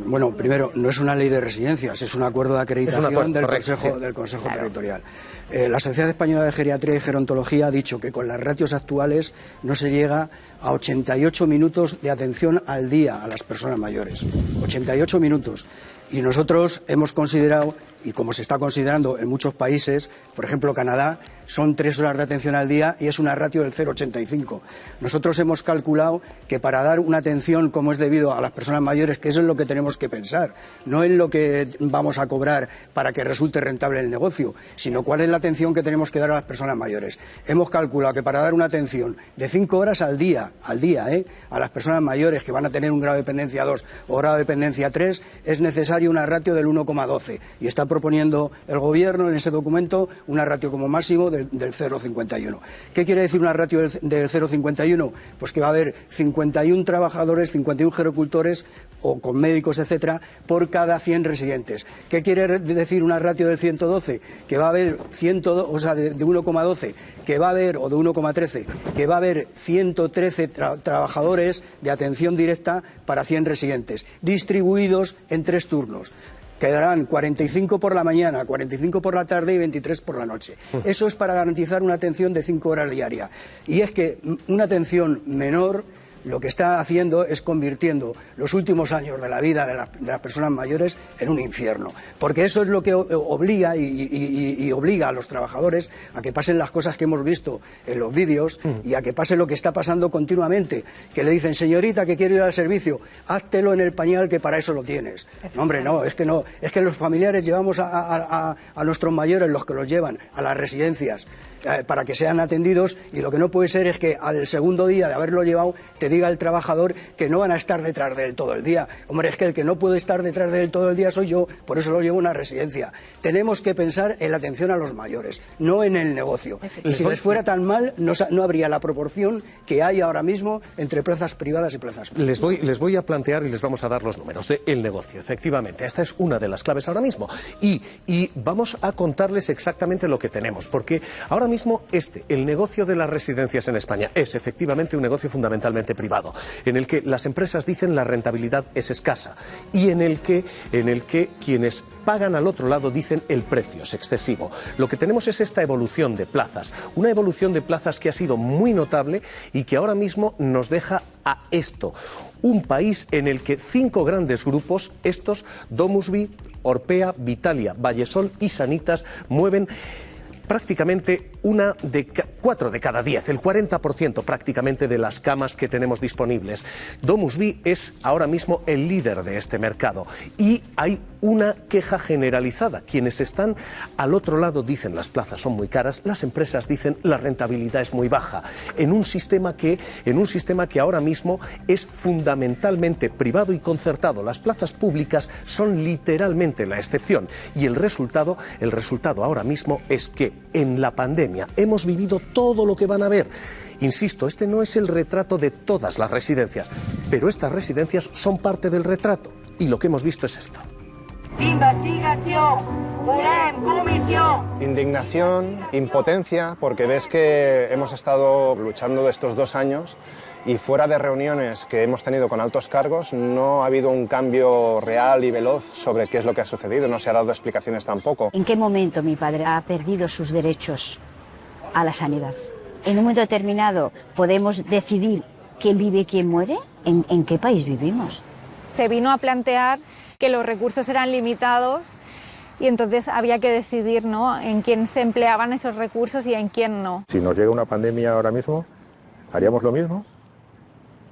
bueno, primero, no es una ley de residencias, es un acuerdo de acreditación del Consejo Territorial. La Sociedad Española de Geriatría y Gerontología ha dicho que con las ratios actuales no se llega a 88 minutos de atención al día a las personas mayores. 88 minutos. Y nosotros hemos considerado, y como se está considerando en muchos países, por ejemplo Canadá, son 3 horas de atención al día y es una ratio del 0,85. Nosotros hemos calculado que para dar una atención como es debido a las personas mayores, que eso es lo que tenemos que pensar, no en lo que vamos a cobrar para que resulte rentable el negocio, sino cuál es la atención que tenemos que dar a las personas mayores. Hemos calculado que para dar una atención de 5 horas al día, a las personas mayores que van a tener un grado de dependencia 2 o grado de dependencia 3, es necesario una ratio del 1,12 y está proponiendo el Gobierno en ese documento una ratio como máximo del 0,51. ¿Qué quiere decir una ratio del 0,51? Pues que va a haber 51 trabajadores, 51 gerocultores o con médicos, etcétera, por cada 100 residentes. ¿Qué quiere decir una ratio del 112? Que va a haber 102, o sea, de 1,12, que va a haber, o de 1,13, que va a haber 113 trabajadores de atención directa para 100 residentes, distribuidos en 3 turnos. Quedarán 45 por la mañana, 45 por la tarde y 23 por la noche. Eso es para garantizar una atención de 5 horas diarias. Y es que una atención menor lo que está haciendo es convirtiendo los últimos años de la vida de las personas mayores en un infierno. Porque eso es lo que obliga y obliga a los trabajadores a que pasen las cosas que hemos visto en los vídeos y a que pase lo que está pasando continuamente. Que le dicen, señorita, que quiero ir al servicio, háztelo en el pañal que para eso lo tienes. No, hombre, no, es que no. Es que los familiares llevamos a nuestros mayores, los que los llevan a las residencias, para que sean atendidos, y lo que no puede ser es que al segundo día de haberlo llevado te diga el trabajador que no van a estar detrás de él todo el día. Hombre, es que el que no puede estar detrás de él todo el día soy yo, por eso lo llevo a una residencia. Tenemos que pensar en la atención a los mayores, no en el negocio. Y si les fuera tan mal, no habría la proporción que hay ahora mismo entre plazas privadas y plazas públicas. Les voy a plantear y les vamos a dar los números del negocio. Efectivamente, esta es una de las claves ahora mismo. Y vamos a contarles exactamente lo que tenemos, porque ahora mismo el negocio de las residencias en España es efectivamente un negocio fundamentalmente privado, en el que las empresas dicen la rentabilidad es escasa y en el que quienes pagan al otro lado dicen el precio es excesivo. Lo que tenemos es esta evolución de plazas, una evolución de plazas que ha sido muy notable y que ahora mismo nos deja a esto: un país en el que 5 grandes grupos, estos, Domusvi, Orpea, Vitalia, Vallesol y Sanitas, mueven prácticamente 4 de cada 10, el 40% prácticamente de las camas que tenemos disponibles. Domusvi es ahora mismo el líder de este mercado y hay una queja generalizada. Quienes están al otro lado dicen las plazas son muy caras, las empresas dicen la rentabilidad es muy baja, en un sistema que ahora mismo es fundamentalmente privado y concertado. Las plazas públicas son literalmente la excepción y el resultado ahora mismo es que en la pandemia hemos vivido todo lo que van a ver. Insisto, este no es el retrato de todas las residencias, pero estas residencias son parte del retrato y lo que hemos visto es esto. Investigación, comisión. Indignación, impotencia, porque ves que hemos estado luchando estos 2 años y fuera de reuniones que hemos tenido con altos cargos no ha habido un cambio real y veloz sobre qué es lo que ha sucedido, no se ha dado explicaciones tampoco. ¿En qué momento mi padre ha perdido sus derechos a la sanidad? ¿En un momento determinado podemos decidir quién vive y quién muere? ¿En qué país vivimos? Se vino a plantear que los recursos eran limitados y entonces había que decidir, ¿no?, en quién se empleaban esos recursos y en quién no. Si nos llega una pandemia ahora mismo, ¿haríamos lo mismo?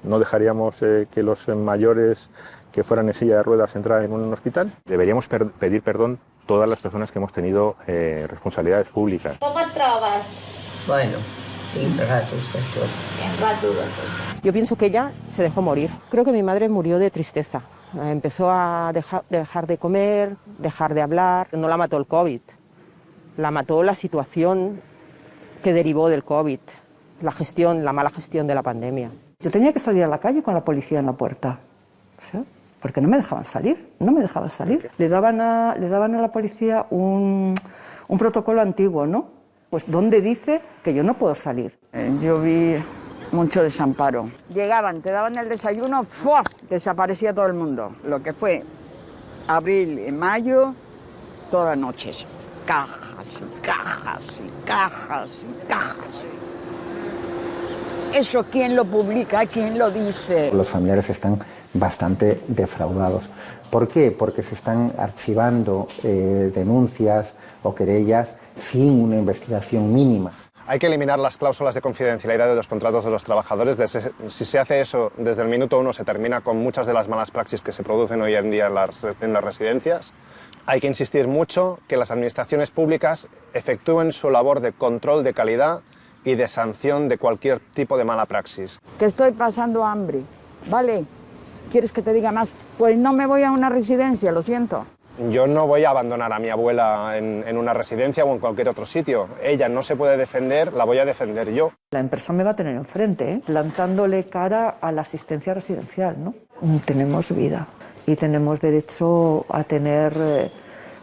¿No dejaríamos que los mayores que fueran en silla de ruedas entraran en un hospital? Deberíamos pedir perdón todas las personas que hemos tenido responsabilidades públicas. ¿Cómo trabas? Bueno, yo pienso que ella se dejó morir. Creo que mi madre murió de tristeza. Empezó a dejar de comer, dejar de hablar. No la mató el COVID, la mató la situación que derivó del COVID, la mala gestión de la pandemia. Yo tenía que salir a la calle con la policía en la puerta, porque no me dejaban salir, Le daban a la policía un protocolo antiguo, ¿no? Pues ¿dónde dice que yo no puedo salir? Yo vi mucho desamparo. Llegaban, te daban el desayuno, ¡fua!, desaparecía todo el mundo. Lo que fue abril y mayo, todas las noches. Cajas y cajas y cajas y cajas. ¿Eso quién lo publica? ¿Quién lo dice? Los familiares están bastante defraudados. ¿Por qué? Porque se están archivando denuncias o querellas sin una investigación mínima. Hay que eliminar las cláusulas de confidencialidad de los contratos de los trabajadores. Si se hace eso desde el minuto 1, se termina con muchas de las malas praxis que se producen hoy en día en las residencias. Hay que insistir mucho que las administraciones públicas efectúen su labor de control de calidad y de sanción de cualquier tipo de mala praxis. Que estoy pasando hambre, ¿vale? ¿Quieres que te diga más? Pues no me voy a una residencia, lo siento. Yo no voy a abandonar a mi abuela en una residencia o en cualquier otro sitio. Ella no se puede defender, la voy a defender yo. La empresa me va a tener enfrente, plantándole cara a la asistencia residencial, ¿no? Tenemos vida y tenemos derecho a tener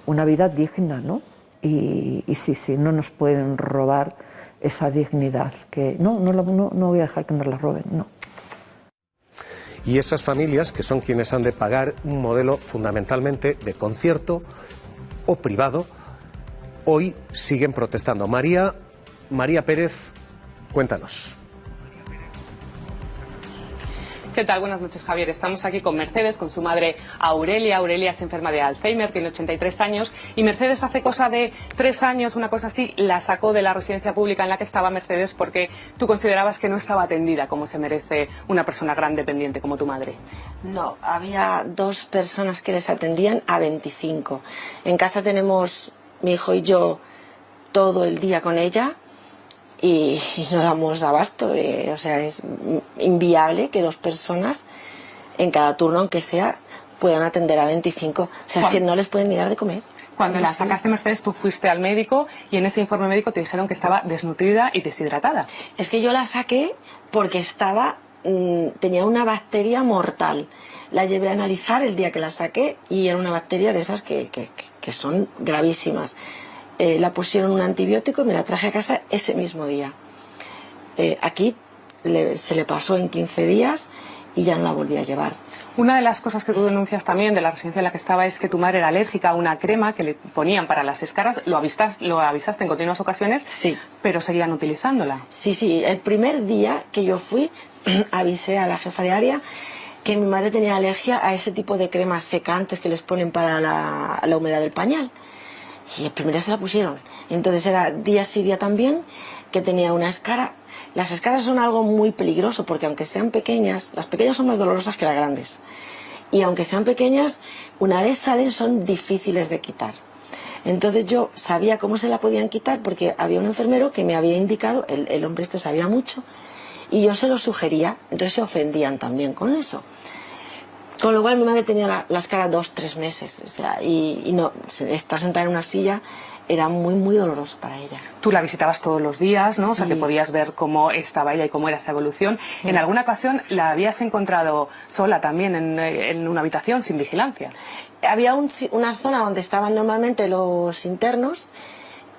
una vida digna, ¿no? Y sí, no nos pueden robar esa dignidad. Que no voy a dejar que nos la roben, no. Y esas familias, que son quienes han de pagar un modelo fundamentalmente de concierto o privado, hoy siguen protestando. María Pérez, cuéntanos. ¿Qué tal? Buenas noches, Javier. Estamos aquí con Mercedes, con su madre Aurelia. Aurelia es enferma de Alzheimer, tiene 83 años. Y Mercedes hace cosa de 3 años, una cosa así, la sacó de la residencia pública en la que estaba Mercedes porque tú considerabas que no estaba atendida como se merece una persona gran dependiente como tu madre. No, había 2 personas que les atendían a 25. En casa tenemos mi hijo y yo todo el día con ella. Y no damos abasto, o sea, es inviable que 2 personas en cada turno, aunque sea, puedan atender a 25. O sea, es que no les pueden ni dar de comer. Cuando la sacaste, Mercedes, tú fuiste al médico y en ese informe médico te dijeron que estaba desnutrida y deshidratada. Es que yo la saqué porque tenía una bacteria mortal. La llevé a analizar el día que la saqué y era una bacteria de esas que son gravísimas. La pusieron un antibiótico y me la traje a casa ese mismo día. Aquí se le pasó en 15 días y ya no la volví a llevar. Una de las cosas que tú denuncias también de la residencia en la que estaba es que tu madre era alérgica a una crema que le ponían para las escaras. Lo avisaste en continuas ocasiones, sí, pero seguían utilizándola. Sí. El primer día que yo fui, avisé a la jefa de área que mi madre tenía alergia a ese tipo de cremas secantes que les ponen para la humedad del pañal. Y el primer día se la pusieron. Entonces era día sí, día también, que tenía una escara. Las escaras son algo muy peligroso porque aunque sean pequeñas, las pequeñas son más dolorosas que las grandes. Y aunque sean pequeñas, una vez salen son difíciles de quitar. Entonces yo sabía cómo se la podían quitar porque había un enfermero que me había indicado, el hombre este sabía mucho, y yo se lo sugería, entonces se ofendían también con eso. Con lo cual mi madre tenía la escara 2-3 meses, o sea, y no, estar sentada en una silla era muy, muy doloroso para ella. Tú la visitabas todos los días, ¿no? Sí. O sea, que podías ver cómo estaba ella y cómo era esa evolución. Sí. En alguna ocasión la habías encontrado sola también en una habitación sin vigilancia. Había una zona donde estaban normalmente los internos,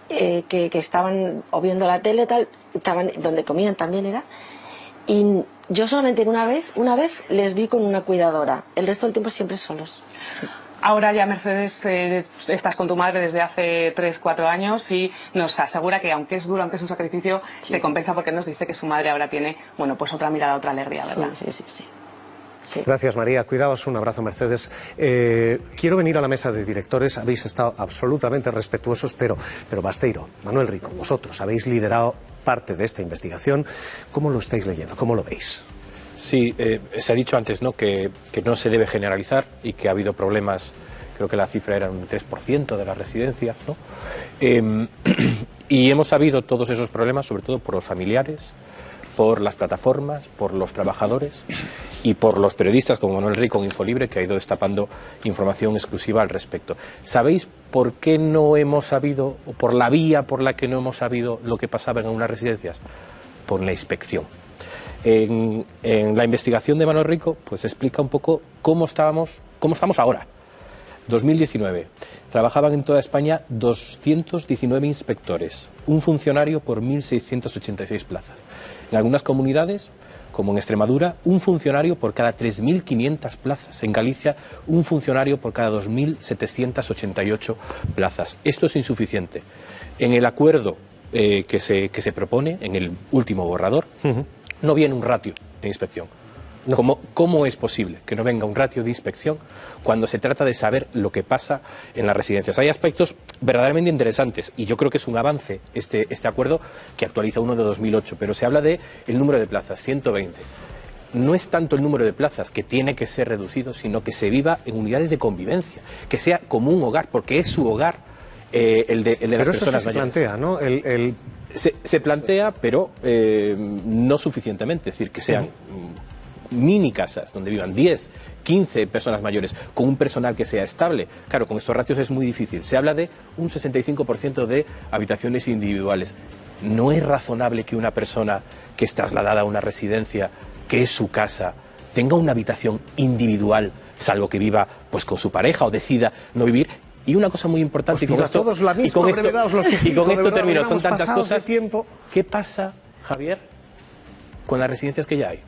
que estaban o viendo la tele, tal, estaban donde comían también era, y yo solamente una vez les vi con una cuidadora, el resto del tiempo siempre solos. Sí. Ahora ya, Mercedes, estás con tu madre desde hace 3-4 años y nos asegura que aunque es duro, aunque es un sacrificio, sí, te compensa porque nos dice que su madre ahora tiene, bueno, pues otra mirada, otra alegría, ¿verdad? Sí. Gracias, María. Cuidaos, un abrazo, Mercedes. Quiero venir a la mesa de directores. Habéis estado absolutamente respetuosos, pero Basteiro, Manuel Rico, vosotros habéis liderado parte de esta investigación. ¿Cómo lo estáis leyendo? ¿Cómo lo veis? Sí, se ha dicho antes, ¿no?, que no se debe generalizar y que ha habido problemas. Creo que la cifra era un 3% de las residencias, ¿no? Y hemos sabido todos esos problemas, sobre todo por los familiares, por las plataformas, por los trabajadores y por los periodistas como Manuel Rico en Infolibre, que ha ido destapando información exclusiva al respecto. ¿Sabéis por qué no hemos sabido, o por la vía por la que no hemos sabido lo que pasaba en algunas residencias? Por la inspección. En la investigación de Manuel Rico, pues explica un poco cómo estamos ahora. 2019. Trabajaban en toda España 219 inspectores, un funcionario por 1.686 plazas. En algunas comunidades, como en Extremadura, un funcionario por cada 3.500 plazas. En Galicia, un funcionario por cada 2.788 plazas. Esto es insuficiente. En el acuerdo que se propone, en el último borrador, no viene un ratio de inspección. No. ¿Cómo es posible que no venga un ratio de inspección cuando se trata de saber lo que pasa en las residencias? Hay aspectos verdaderamente interesantes y yo creo que es un avance este acuerdo que actualiza uno de 2008, pero se habla de el número de plazas, 120. No es tanto el número de plazas que tiene que ser reducido, sino que se viva en unidades de convivencia, que sea como un hogar, porque es su hogar el de las personas mayores. Se plantea, ¿no? Se plantea, pero no suficientemente, es decir, que sean mini casas donde vivan 10, 15 personas mayores, con un personal que sea estable. Claro, con estos ratios es muy difícil. Se habla de un 65% de habitaciones individuales. No es razonable que una persona que es trasladada a una residencia, que es su casa, tenga una habitación individual, salvo que viva pues con su pareja o decida no vivir. Y una cosa muy importante, pues y con esto termino, son tantas cosas. ¿Qué pasa, Javier, con las residencias que ya hay?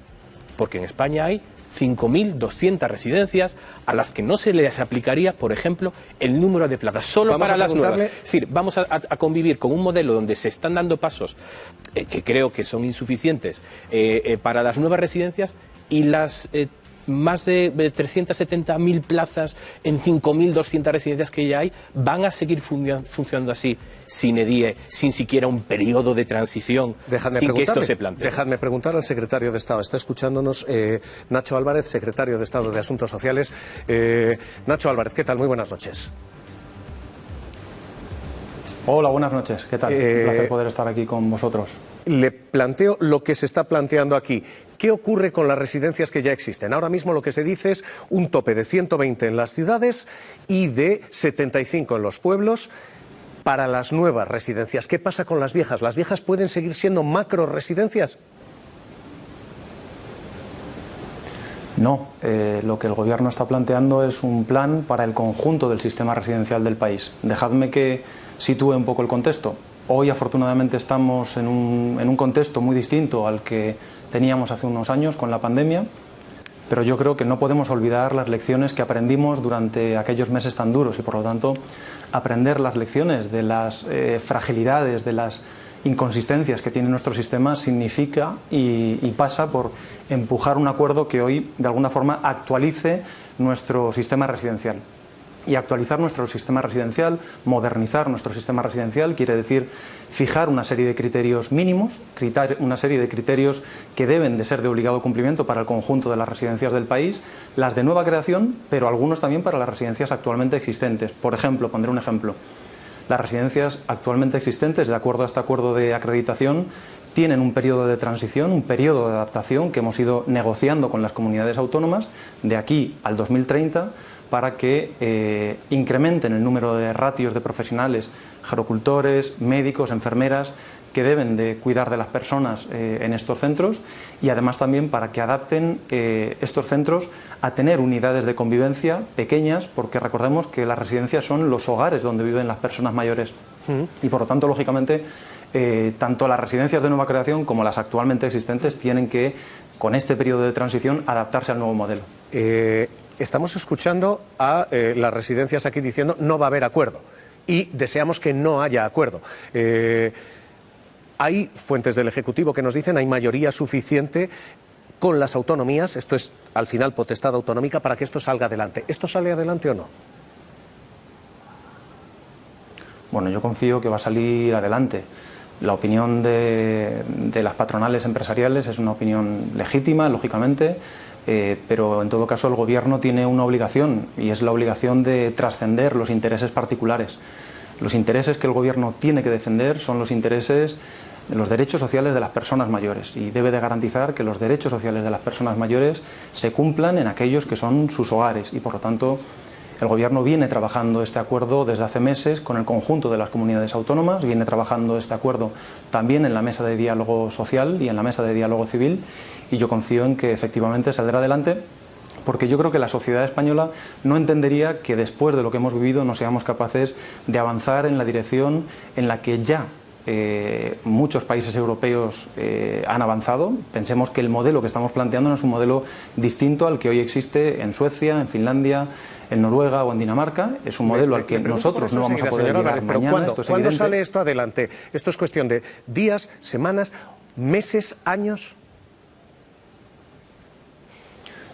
Porque en España hay 5.200 residencias a las que no se les aplicaría, por ejemplo, el número de plazas, solo para las nuevas. Es decir, vamos a convivir con un modelo donde se están dando pasos que creo que son insuficientes para las nuevas residencias, y las más de 370.000 plazas en 5.200 residencias que ya hay van a seguir funcionando así, sin EDIE, sin siquiera un periodo de transición, sin que esto se plantee. Dejadme preguntar al secretario de Estado. Está escuchándonos Nacho Álvarez, secretario de Estado de Asuntos Sociales. Nacho Álvarez, ¿qué tal? Muy buenas noches. Hola, buenas noches. ¿Qué tal? Un placer poder estar aquí con vosotros. Le planteo lo que se está planteando aquí. ¿Qué ocurre con las residencias que ya existen? Ahora mismo lo que se dice es un tope de 120 en las ciudades y de 75 en los pueblos para las nuevas residencias. ¿Qué pasa con las viejas? ¿Las viejas pueden seguir siendo macro residencias? No, lo que el Gobierno está planteando es un plan para el conjunto del sistema residencial del país. Dejadme que sitúe un poco el contexto. Hoy, afortunadamente, estamos en un contexto muy distinto al que teníamos hace unos años con la pandemia, pero yo creo que no podemos olvidar las lecciones que aprendimos durante aquellos meses tan duros y, por lo tanto, aprender las lecciones de las fragilidades, de las inconsistencias que tiene nuestro sistema significa y pasa por empujar un acuerdo que hoy, de alguna forma, actualice nuestro sistema residencial. Y actualizar nuestro sistema residencial, modernizar nuestro sistema residencial, quiere decir fijar una serie de criterios mínimos, una serie de criterios que deben de ser de obligado cumplimiento para el conjunto de las residencias del país, las de nueva creación, pero algunos también para las residencias actualmente existentes. Por ejemplo, pondré un ejemplo. Las residencias actualmente existentes, de acuerdo a este acuerdo de acreditación, tienen un periodo de transición, un periodo de adaptación que hemos ido negociando con las comunidades autónomas de aquí al 2030, para que incrementen el número de ratios de profesionales, gerocultores, médicos, enfermeras, que deben de cuidar de las personas en estos centros, y además también para que adapten estos centros a tener unidades de convivencia pequeñas, porque recordemos que las residencias son los hogares donde viven las personas mayores. Y por lo tanto, lógicamente, tanto las residencias de nueva creación como las actualmente existentes tienen que, con este periodo de transición, adaptarse al nuevo modelo. Estamos escuchando a las residencias aquí diciendo no va a haber acuerdo, y deseamos que no haya acuerdo. Hay fuentes del Ejecutivo que nos dicen hay mayoría suficiente con las autonomías, esto es al final potestad autonómica, para que esto salga adelante. ¿Esto sale adelante o no? Bueno, yo confío que va a salir adelante. La opinión de las patronales empresariales es una opinión legítima, lógicamente, pero en todo caso el Gobierno tiene una obligación, y es la obligación de trascender los intereses particulares. Los intereses que el Gobierno tiene que defender son los intereses de los derechos sociales de las personas mayores, y debe de garantizar que los derechos sociales de las personas mayores se cumplan en aquellos que son sus hogares, y por lo tanto el Gobierno viene trabajando este acuerdo desde hace meses con el conjunto de las comunidades autónomas, viene trabajando este acuerdo también en la mesa de diálogo social y en la mesa de diálogo civil, y yo confío en que efectivamente saldrá adelante, porque yo creo que la sociedad española no entendería que después de lo que hemos vivido no seamos capaces de avanzar en la dirección en la que ya muchos países europeos han avanzado. Pensemos que el modelo que estamos planteando no es un modelo distinto al que hoy existe en Suecia, en Finlandia, en Noruega o en Dinamarca. Es un modelo al que nosotros no vamos a poder llegar mañana. ¿Cuándo sale esto adelante? ¿Esto es cuestión de días, semanas, meses, años?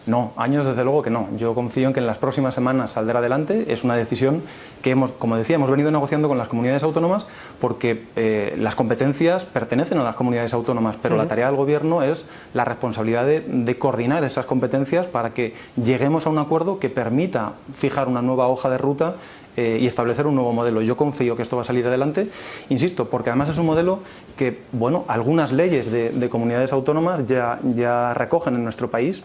No, años desde luego que no. Yo confío en que en las próximas semanas saldrá adelante. Es una decisión que como decía, hemos venido negociando con las comunidades autónomas, porque las competencias pertenecen a las comunidades autónomas, pero la tarea del Gobierno es la responsabilidad de coordinar esas competencias para que lleguemos a un acuerdo que permita fijar una nueva hoja de ruta y establecer un nuevo modelo. Yo confío que esto va a salir adelante, insisto, porque además es un modelo que, bueno, algunas leyes de comunidades autónomas ya recogen en nuestro país.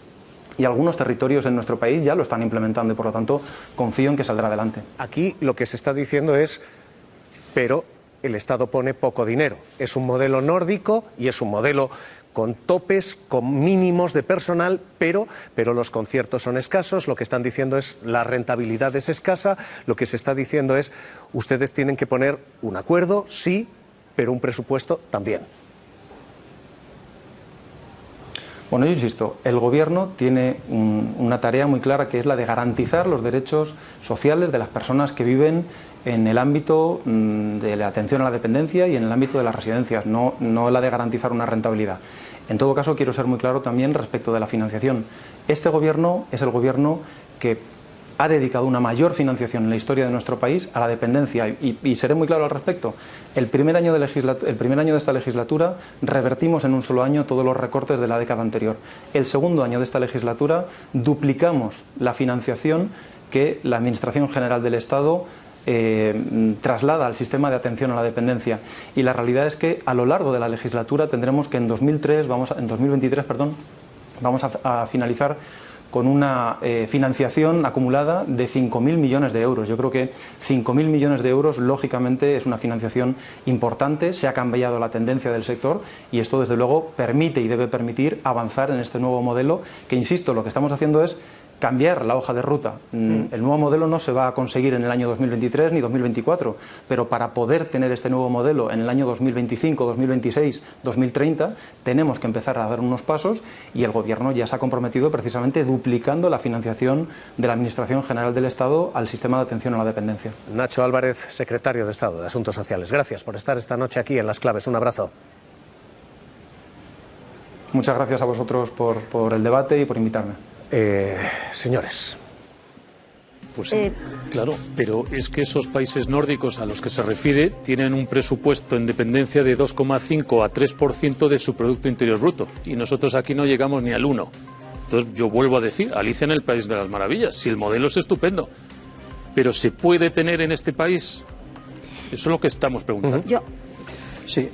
y algunos territorios en nuestro país ya lo están implementando y por lo tanto confío en que saldrá adelante. Aquí lo que se está diciendo es, pero el Estado pone poco dinero. Es un modelo nórdico y es un modelo con topes, con mínimos de personal, pero los conciertos son escasos. Lo que están diciendo es la rentabilidad es escasa. Lo que se está diciendo es ustedes tienen que poner un acuerdo, sí, pero un presupuesto también. Bueno, yo insisto, el Gobierno tiene una tarea muy clara que es la de garantizar los derechos sociales de las personas que viven en el ámbito de la atención a la dependencia y en el ámbito de las residencias, no la de garantizar una rentabilidad. En todo caso, quiero ser muy claro también respecto de la financiación. Este Gobierno es el Gobierno que ha dedicado una mayor financiación en la historia de nuestro país a la dependencia y seré muy claro al respecto. El primer año de esta legislatura revertimos en un solo año todos los recortes de la década anterior. El segundo año de esta legislatura duplicamos la financiación que la Administración General del Estado traslada al sistema de atención a la dependencia, y la realidad es que a lo largo de la legislatura tendremos que en 2023 vamos a finalizar con una financiación acumulada de 5.000 millones de euros. Yo creo que 5.000 millones de euros, lógicamente, es una financiación importante. Se ha cambiado la tendencia del sector y esto, desde luego, permite y debe permitir avanzar en este nuevo modelo que, insisto, lo que estamos haciendo es cambiar la hoja de ruta. El nuevo modelo no se va a conseguir en el año 2023 ni 2024, pero para poder tener este nuevo modelo en el año 2025, 2026, 2030, tenemos que empezar a dar unos pasos y el Gobierno ya se ha comprometido precisamente duplicando la financiación de la Administración General del Estado al sistema de atención a la dependencia. Nacho Álvarez, secretario de Estado de Asuntos Sociales. Gracias por estar esta noche aquí en Las Claves. Un abrazo. Muchas gracias a vosotros por el debate y por invitarme. Señores. Pues claro, pero es que esos países nórdicos a los que se refiere tienen un presupuesto en dependencia de 2,5 a 3% de su Producto Interior Bruto y nosotros aquí no llegamos ni al 1%. Entonces yo vuelvo a decir, Alicia en el País de las Maravillas, si el modelo es estupendo, pero ¿se puede tener en este país? Eso es lo que estamos preguntando. Sí,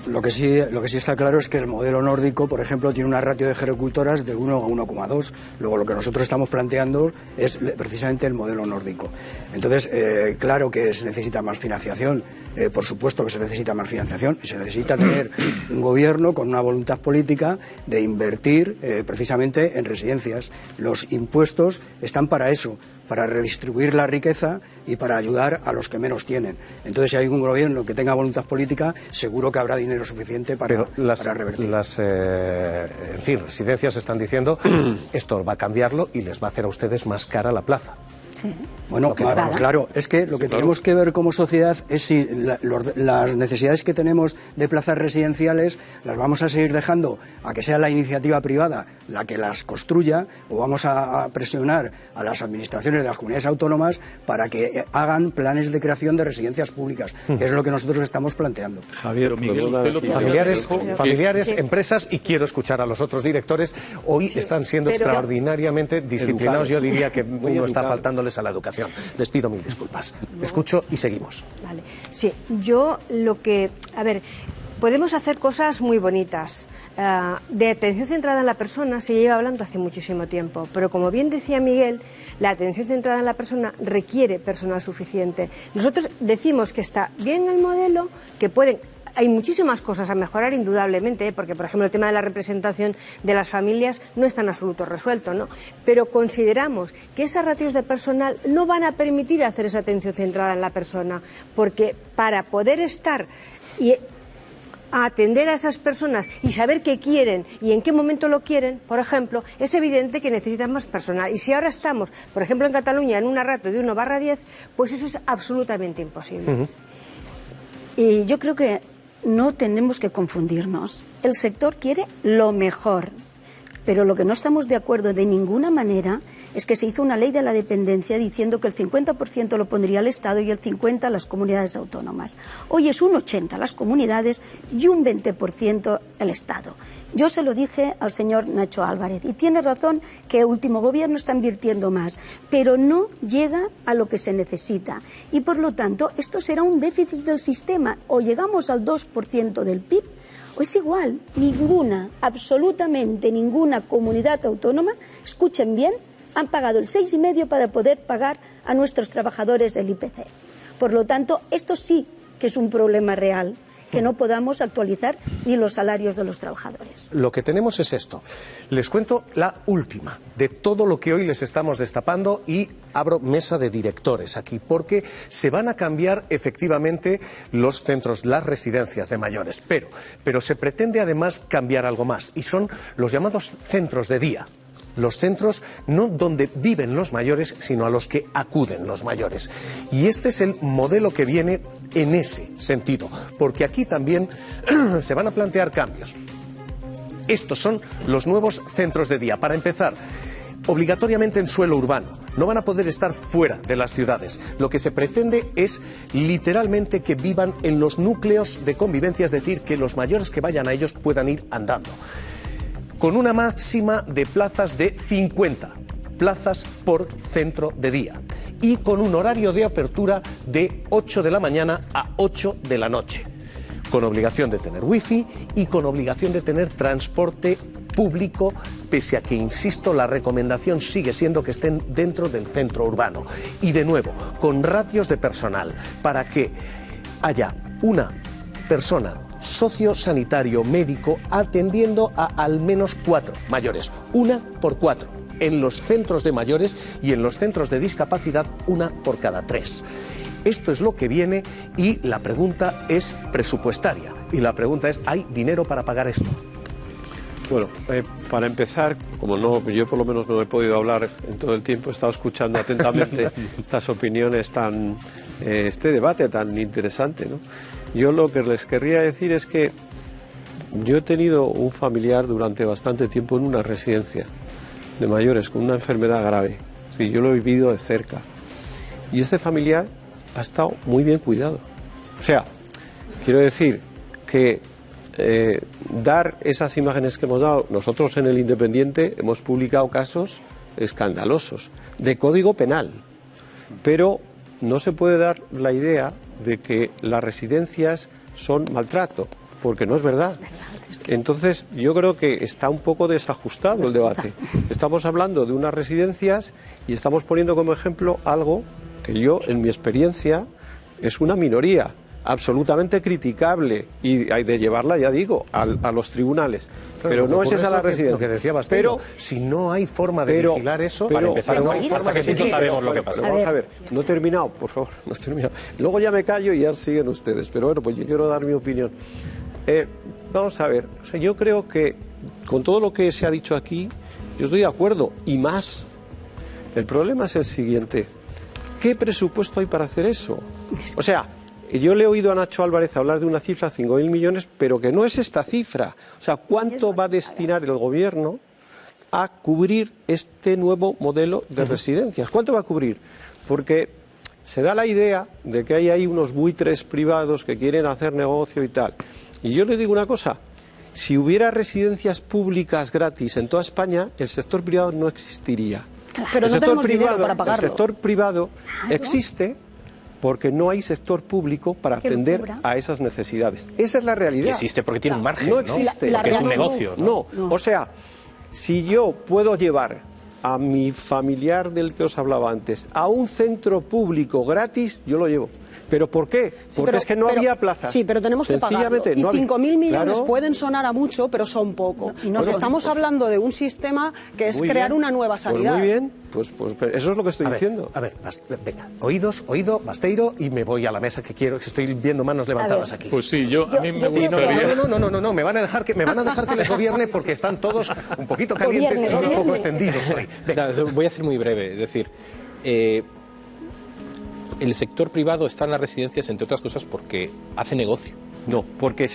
lo que sí está claro es que el modelo nórdico, por ejemplo, tiene una ratio de gerocultoras de 1 a 1,2. Luego lo que nosotros estamos planteando es precisamente el modelo nórdico. Entonces, claro que se necesita más financiación, por supuesto que se necesita más financiación y se necesita tener un gobierno con una voluntad política de invertir precisamente en residencias. Los impuestos están para eso, para redistribuir la riqueza y para ayudar a los que menos tienen. Entonces, si hay un gobierno que tenga voluntad política, seguro que habrá dinero suficiente para revertir. En fin, residencias están diciendo esto va a cambiarlo y les va a hacer a ustedes más cara la plaza. Sí. Bueno, claro, es que lo que tenemos que ver como sociedad es si las necesidades que tenemos de plazas residenciales las vamos a seguir dejando a que sea la iniciativa privada la que las construya, o vamos a presionar a las administraciones de las comunidades autónomas para que hagan planes de creación de residencias públicas, que es lo que nosotros estamos planteando. Javier, familiares, empresas, y quiero escuchar a los otros directores. Hoy están siendo extraordinariamente disciplinados. Yo diría que uno está faltándoles a la educación. Les pido mil disculpas. Escucho y seguimos. Vale. Sí, yo podemos hacer cosas muy bonitas. De atención centrada en la persona se lleva hablando hace muchísimo tiempo, pero como bien decía Miguel, la atención centrada en la persona requiere personal suficiente. Nosotros decimos que está bien el modelo, que hay muchísimas cosas a mejorar indudablemente, porque por ejemplo el tema de la representación de las familias no está en absoluto resuelto, ¿no? Pero consideramos que esas ratios de personal no van a permitir hacer esa atención centrada en la persona, porque para poder estar y atender a esas personas y saber qué quieren y en qué momento lo quieren, por ejemplo, es evidente que necesitan más personal. Y si ahora estamos, por ejemplo, en Cataluña en una ratio de 1/10, pues eso es absolutamente imposible. Y yo creo que no tenemos que confundirnos. El sector quiere lo mejor, pero lo que no estamos de acuerdo de ninguna manera es que se hizo una ley de la dependencia diciendo que el 50% lo pondría el Estado y el 50% las comunidades autónomas. Hoy es un 80% las comunidades y un 20% el Estado. Yo se lo dije al señor Nacho Álvarez y tiene razón que el último gobierno está invirtiendo más, pero no llega a lo que se necesita y por lo tanto esto será un déficit del sistema. O llegamos al 2% del PIB Pues igual, ninguna, absolutamente ninguna comunidad autónoma, escuchen bien, han pagado el 6,5% para poder pagar a nuestros trabajadores el IPC. Por lo tanto, esto sí que es un problema real, que no podamos actualizar ni los salarios de los trabajadores. Lo que tenemos es esto. Les cuento la última de todo lo que hoy les estamos destapando y abro mesa de directores aquí, porque se van a cambiar efectivamente los centros, las residencias de mayores, pero se pretende además cambiar algo más, y son los llamados centros de día. Los centros no donde viven los mayores, sino a los que acuden los mayores. Y este es el modelo que viene en ese sentido, porque aquí también se van a plantear cambios. Estos son los nuevos centros de día. Para empezar, obligatoriamente en suelo urbano. No van a poder estar fuera de las ciudades. Lo que se pretende es literalmente que vivan en los núcleos de convivencia, es decir, que los mayores que vayan a ellos puedan ir andando. Con una máxima de plazas de 50 plazas por centro de día y con un horario de apertura de 8 de la mañana a 8 de la noche, con obligación de tener wifi y con obligación de tener transporte público, pese a que, insisto, la recomendación sigue siendo que estén dentro del centro urbano. Y de nuevo, con ratios de personal, para que haya una persona sociosanitario médico atendiendo a al menos 4 mayores, 1 por 4 en los centros de mayores, y en los centros de discapacidad 1 por cada 3. Esto es lo que viene, y la pregunta es presupuestaria, y la pregunta es, ¿hay dinero para pagar esto? Bueno, para empezar, como no, yo por lo menos no he podido hablar en todo el tiempo, he estado escuchando atentamente estas opiniones este debate tan interesante, ¿no? Yo lo que les querría decir es que yo he tenido un familiar durante bastante tiempo en una residencia de mayores con una enfermedad grave. Sí, yo lo he vivido de cerca. Y este familiar ha estado muy bien cuidado. O sea, quiero decir que dar esas imágenes que hemos dado, nosotros en El Independiente hemos publicado casos escandalosos de código penal, pero no se puede dar la idea de que las residencias son maltrato, porque no es verdad. Entonces, yo creo que está un poco desajustado el debate. Estamos hablando de unas residencias y estamos poniendo como ejemplo algo que yo, en mi experiencia, es una minoría absolutamente criticable, y hay de llevarla, ya digo, a los tribunales. Claro, pero no es esa la residencia. Lo que decía Basteiro, si no hay forma de vigilar eso, para empezar, no hay forma que sí sabemos lo que pasa. Vamos a ver, no he terminado, por favor, no he terminado. Luego ya me callo y ya siguen ustedes, pero bueno, pues yo quiero dar mi opinión. Vamos a ver, o sea, yo creo que con todo lo que se ha dicho aquí, yo estoy de acuerdo, y más. El problema es el siguiente: ¿qué presupuesto hay para hacer eso? O sea, yo le he oído a Nacho Álvarez hablar de una cifra, 5.000 millones, pero que no es esta cifra. O sea, ¿cuánto va a destinar el gobierno a cubrir este nuevo modelo de residencias? ¿Cuánto va a cubrir? Porque se da la idea de que hay ahí unos buitres privados que quieren hacer negocio y tal. Y yo les digo una cosa: si hubiera residencias públicas gratis en toda España, el sector privado no existiría. Pero no tenemos dinero para pagarlo. El sector privado existe porque no hay sector público para atender a esas necesidades. Esa es la realidad. Existe porque tiene un margen, no existe. Porque es un negocio, ¿no? O sea, si yo puedo llevar a mi familiar del que os hablaba antes a un centro público gratis, yo lo llevo. ¿Pero por qué? Porque es que no había plazas. Sí, pero tenemos que pagarlo. Y 5.000 millones pueden sonar a mucho, pero son poco. Estamos hablando de un sistema que es crear una nueva sanidad. Pues muy bien, pues eso es lo que estoy diciendo. A ver, venga, oído, Basteiro, y me voy a la mesa, que estoy viendo manos levantadas aquí. Pues sí, a mí me gustaría... No, me van a dejar que les gobierne, porque están todos un poquito calientes y un poco extendidos hoy. Voy a ser muy breve, es decir... el sector privado está en las residencias, entre otras cosas, porque hace negocio. No, porque el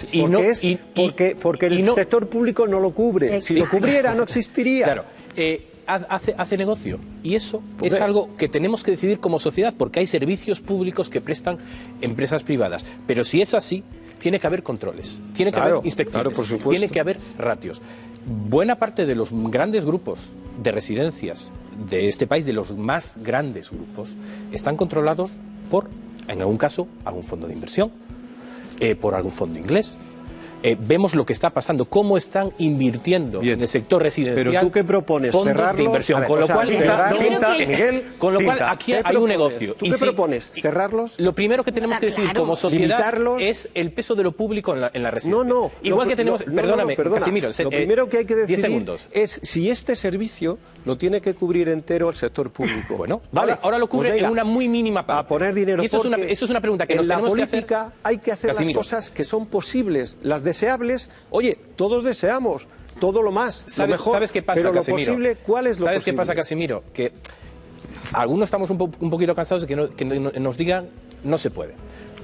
sector público no lo cubre. Exacto. Si lo cubriera, no existiría. Claro, hace negocio. Y eso es algo que tenemos que decidir como sociedad, porque hay servicios públicos que prestan empresas privadas. Pero si es así, tiene que haber controles, tiene que haber inspecciones, por supuesto. Tiene que haber ratios. Buena parte de los grandes grupos de residencias de este país, de los más grandes grupos, están controlados por, en algún caso, algún fondo de inversión, por algún fondo inglés, vemos lo que está pasando, cómo están invirtiendo en el sector residencial. ¿Pero tú qué propones? Fondos ¿Cerrarlos? de inversión. Con lo cual, Miguel, aquí hay un negocio. ¿Tú qué propones? ¿Cerrarlos? Lo primero que tenemos que decir como sociedad es el peso de lo público en la residencia. No. Igual que tenemos... Perdóname, Casimiro. Lo primero que hay que decidir 10 segundos. es si este servicio lo tiene que cubrir entero el sector público. Bueno, vale, ahora lo cubre en una muy mínima parte. A poner dinero. Y eso es una pregunta que nos tenemos que hacer. En la política hay que hacer las cosas que son posibles, las deseables. Oye, todos deseamos todo lo más, lo mejor. ¿Sabes qué pasa, pero lo Casimiro? posible, ¿cuál es lo ¿Sabes posible? qué pasa, Casimiro? Que algunos estamos un poquito cansados de que nos digan no se puede.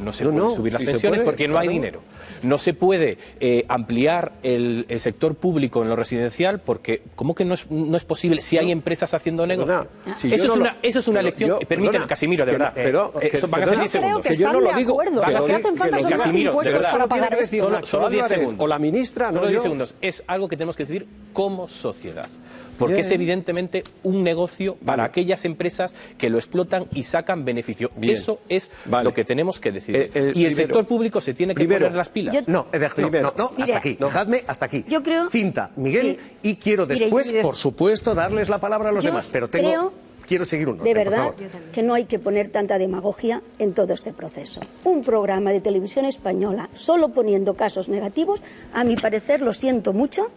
No se puede subir las pensiones porque no hay dinero. No se puede ampliar el sector público en lo residencial porque ¿cómo que no es posible si hay empresas haciendo negocio? Eso es una lección. Permíteme, Casimiro, de verdad. Eso van a ser 10 segundos. Que están de acuerdo. Lo que hacen falta son más impuestos para pagar esto. Solo 10 segundos. O la ministra, solo 10 segundos. Es algo que tenemos que decidir como sociedad. Porque es evidentemente un negocio para aquellas empresas que lo explotan y sacan beneficio. Eso es lo que tenemos que decidir. Y el sector público se tiene que poner las pilas. Hasta aquí. Dejadme hasta aquí. Yo creo... Cinta, Miguel, y quiero después, por supuesto, darles la palabra a los demás. Pero quiero seguir un orden, de verdad, que no hay que poner tanta demagogia en todo este proceso. Un programa de televisión española solo poniendo casos negativos, a mi parecer, lo siento mucho,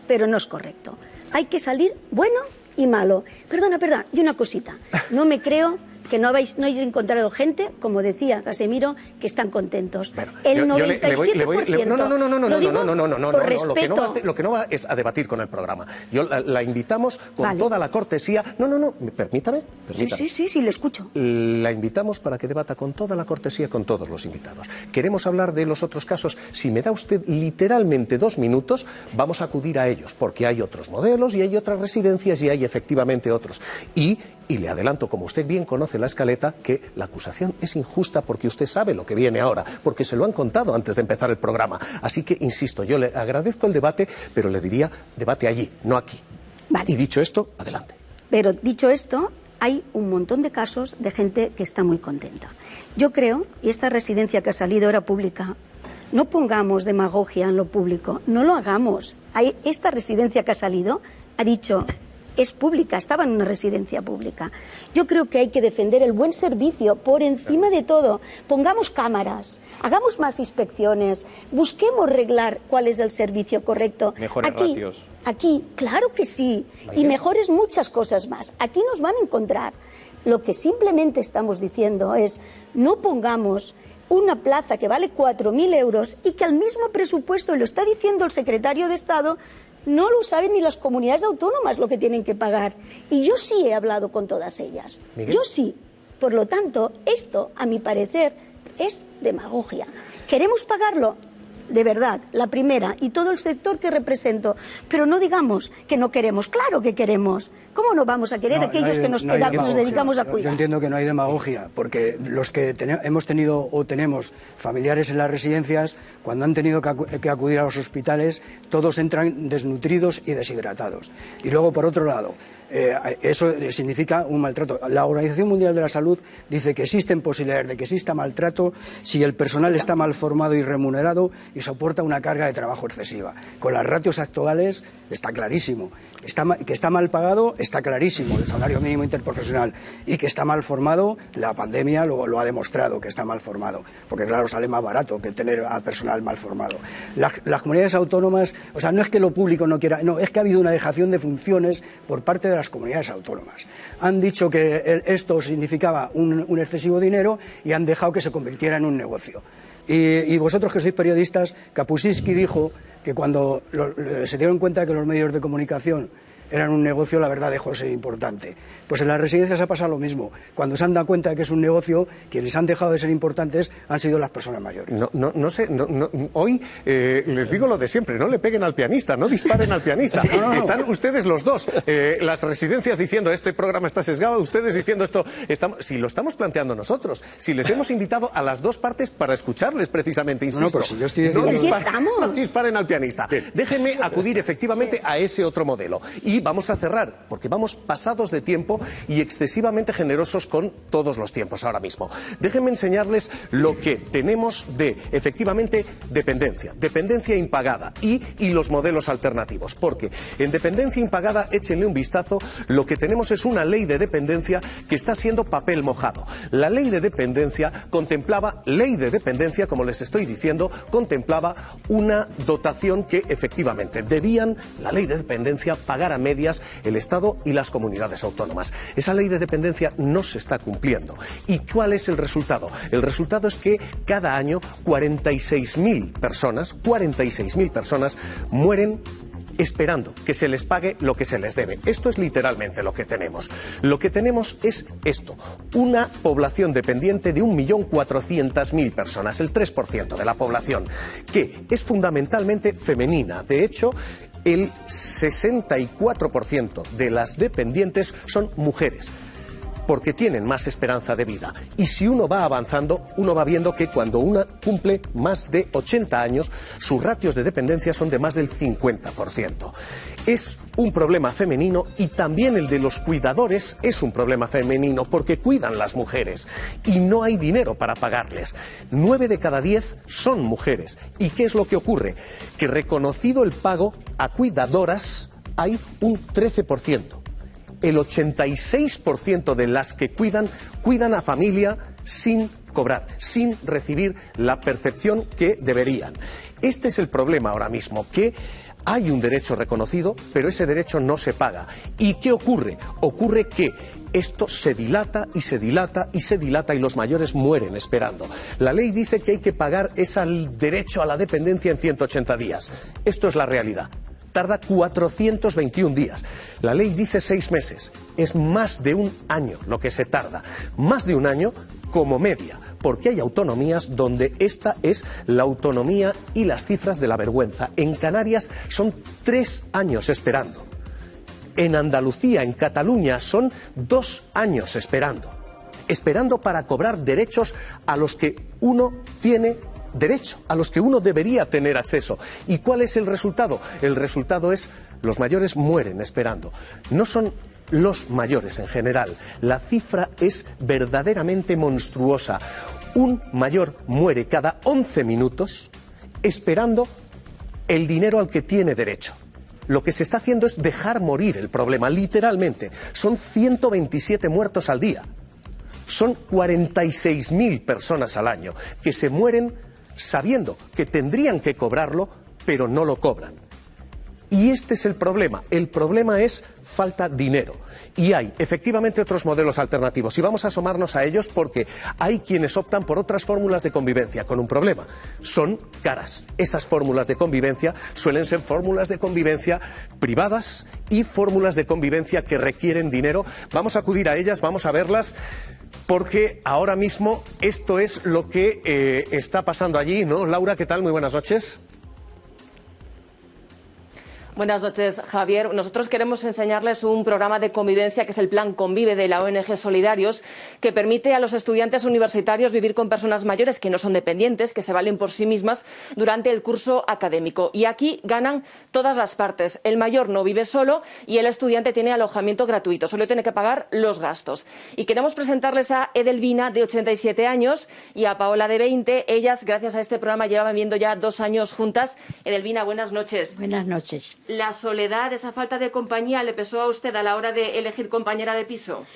pero no es correcto. Hay que salir bueno y malo. Perdona, y una cosita. No me creo que no hayáis encontrado gente, como decía Casimiro, que están contentos. El 97%. Lo que no va es a debatir con el programa. Yo la invitamos con toda la cortesía. Permítame. Sí, le escucho. La invitamos para que debata con toda la cortesía con todos los invitados. Queremos hablar de los otros casos. Si me da usted literalmente 2 minutos, vamos a acudir a ellos, porque hay otros modelos y hay otras residencias y hay efectivamente otros. Y le adelanto, como usted bien conoce la escaleta, que la acusación es injusta porque usted sabe lo que viene ahora, porque se lo han contado antes de empezar el programa. Así que, insisto, yo le agradezco el debate, pero le diría debate allí, no aquí. Vale. Y dicho esto, adelante. Pero dicho esto, hay un montón de casos de gente que está muy contenta. Yo creo, y esta residencia que ha salido era pública, no pongamos demagogia en lo público, no lo hagamos. Esta residencia que ha salido ha dicho... es pública, estaba en una residencia pública. Yo creo que hay que defender el buen servicio por encima de todo. Pongamos cámaras, hagamos más inspecciones, busquemos arreglar cuál es el servicio correcto. Mejores ratios. Aquí, claro que sí, y mejores muchas cosas más. Aquí nos van a encontrar. Lo que simplemente estamos diciendo es, no pongamos una plaza que vale 4.000 euros y que al mismo presupuesto, y lo está diciendo el secretario de Estado, no lo saben ni las comunidades autónomas lo que tienen que pagar. Y yo sí he hablado con todas ellas. ¿Miguel? Yo sí. Por lo tanto, esto, a mi parecer, es demagogia. ¿Queremos pagarlo? De verdad, la primera y todo el sector que represento. Pero no digamos que no queremos. Claro que queremos. ¿Cómo no vamos a querer aquellos que nos dedicamos a cuidar? Yo entiendo que no hay demagogia, porque los que hemos tenido o tenemos familiares en las residencias, cuando han tenido que acudir a los hospitales, todos entran desnutridos y deshidratados. Y luego, por otro lado, eso significa un maltrato. La Organización Mundial de la Salud dice que existen posibilidades de que exista maltrato si el personal está mal formado y remunerado y soporta una carga de trabajo excesiva. Con las ratios actuales está clarísimo. Que está mal pagado está clarísimo, el salario mínimo interprofesional, y que está mal formado, la pandemia lo ha demostrado, que está mal formado, porque claro, sale más barato que tener a personal mal formado. Las comunidades autónomas, o sea, no es que lo público no quiera, no, es que ha habido una dejación de funciones por parte de las comunidades autónomas. Han dicho que esto significaba un excesivo dinero y han dejado que se convirtiera en un negocio. Y vosotros que sois periodistas, Kapuscinski dijo que cuando se dieron cuenta de que los medios de comunicación eran un negocio, la verdad dejó de ser importante. Pues en las residencias ha pasado lo mismo. Cuando se han dado cuenta de que es un negocio, quienes han dejado de ser importantes han sido las personas mayores. No sé, hoy les digo lo de siempre, no le peguen al pianista, no disparen al pianista. Están ustedes los dos, las residencias diciendo este programa está sesgado, ustedes diciendo esto, si lo estamos planteando nosotros, si les hemos invitado a las dos partes para escucharles precisamente, insisto, si yo estoy diciendo... no disparen al pianista. Déjenme acudir efectivamente a ese otro modelo. Y Y vamos a cerrar, porque vamos pasados de tiempo y excesivamente generosos con todos los tiempos ahora mismo. Déjenme enseñarles lo que tenemos de, efectivamente, dependencia impagada y los modelos alternativos. Porque en dependencia impagada, échenle un vistazo, lo que tenemos es una ley de dependencia que está siendo papel mojado. La ley de dependencia como les estoy diciendo, contemplaba una dotación que efectivamente debían, la ley de dependencia, pagar a medias el Estado y las comunidades autónomas. Esa ley de dependencia no se está cumpliendo. ¿Y cuál es el resultado? El resultado es que cada año 46.000 personas mueren esperando que se les pague lo que se les debe. Esto es literalmente lo que tenemos. Lo que tenemos es esto, una población dependiente de 1.400.000 personas, el 3% de la población, que es fundamentalmente femenina. De hecho, el 64% de las dependientes son mujeres, porque tienen más esperanza de vida. Y si uno va avanzando, uno va viendo que cuando una cumple más de 80 años, sus ratios de dependencia son de más del 50%. Es un problema femenino, y también el de los cuidadores es un problema femenino, porque cuidan las mujeres y no hay dinero para pagarles. 9 de cada 10 son mujeres. ¿Y qué es lo que ocurre? Que reconocido el pago a cuidadoras hay un 13%. El 86% de las que cuidan a familia sin cobrar, sin recibir la percepción que deberían. Este es el problema ahora mismo, que hay un derecho reconocido, pero ese derecho no se paga. ¿Y qué ocurre? Ocurre que esto se dilata y se dilata y se dilata y los mayores mueren esperando. La ley dice que hay que pagar ese derecho a la dependencia en 180 días. Esto es la realidad. Tarda 421 días. La ley dice 6 meses. Es más de un año lo que se tarda. Más de un año como media. Porque hay autonomías donde esta es la autonomía y las cifras de la vergüenza. En Canarias son 3 años esperando. En Andalucía, en Cataluña, son 2 años esperando. Esperando para cobrar derechos a los que uno tiene derecho, a los que uno debería tener acceso. ¿Y cuál es el resultado? El resultado es los mayores mueren esperando. No son los mayores en general. La cifra es verdaderamente monstruosa. Un mayor muere cada 11 minutos esperando el dinero al que tiene derecho. Lo que se está haciendo es dejar morir el problema, literalmente. Son 127 muertos al día. Son 46.000 personas al año que se mueren sabiendo que tendrían que cobrarlo, pero no lo cobran. Y este es el problema. El problema es falta dinero. Y hay efectivamente otros modelos alternativos. Y vamos a asomarnos a ellos porque hay quienes optan por otras fórmulas de convivencia con un problema. Son caras. Esas fórmulas de convivencia suelen ser fórmulas de convivencia privadas y fórmulas de convivencia que requieren dinero. Vamos a acudir a ellas, vamos a verlas, porque ahora mismo esto es lo que está pasando allí, ¿no? Laura, ¿qué tal? Muy buenas noches. Buenas noches, Javier. Nosotros queremos enseñarles un programa de convivencia que es el Plan Convive de la ONG Solidarios, que permite a los estudiantes universitarios vivir con personas mayores que no son dependientes, que se valen por sí mismas durante el curso académico. Y aquí ganan todas las partes. El mayor no vive solo y el estudiante tiene alojamiento gratuito, solo tiene que pagar los gastos. Y queremos presentarles a Edelvina, de 87 años, y a Paola, de 20. Ellas, gracias a este programa, llevaban viviendo ya 2 años juntas. Edelvina, buenas noches. Buenas noches. ¿La soledad, esa falta de compañía, le pesó a usted a la hora de elegir compañera de piso?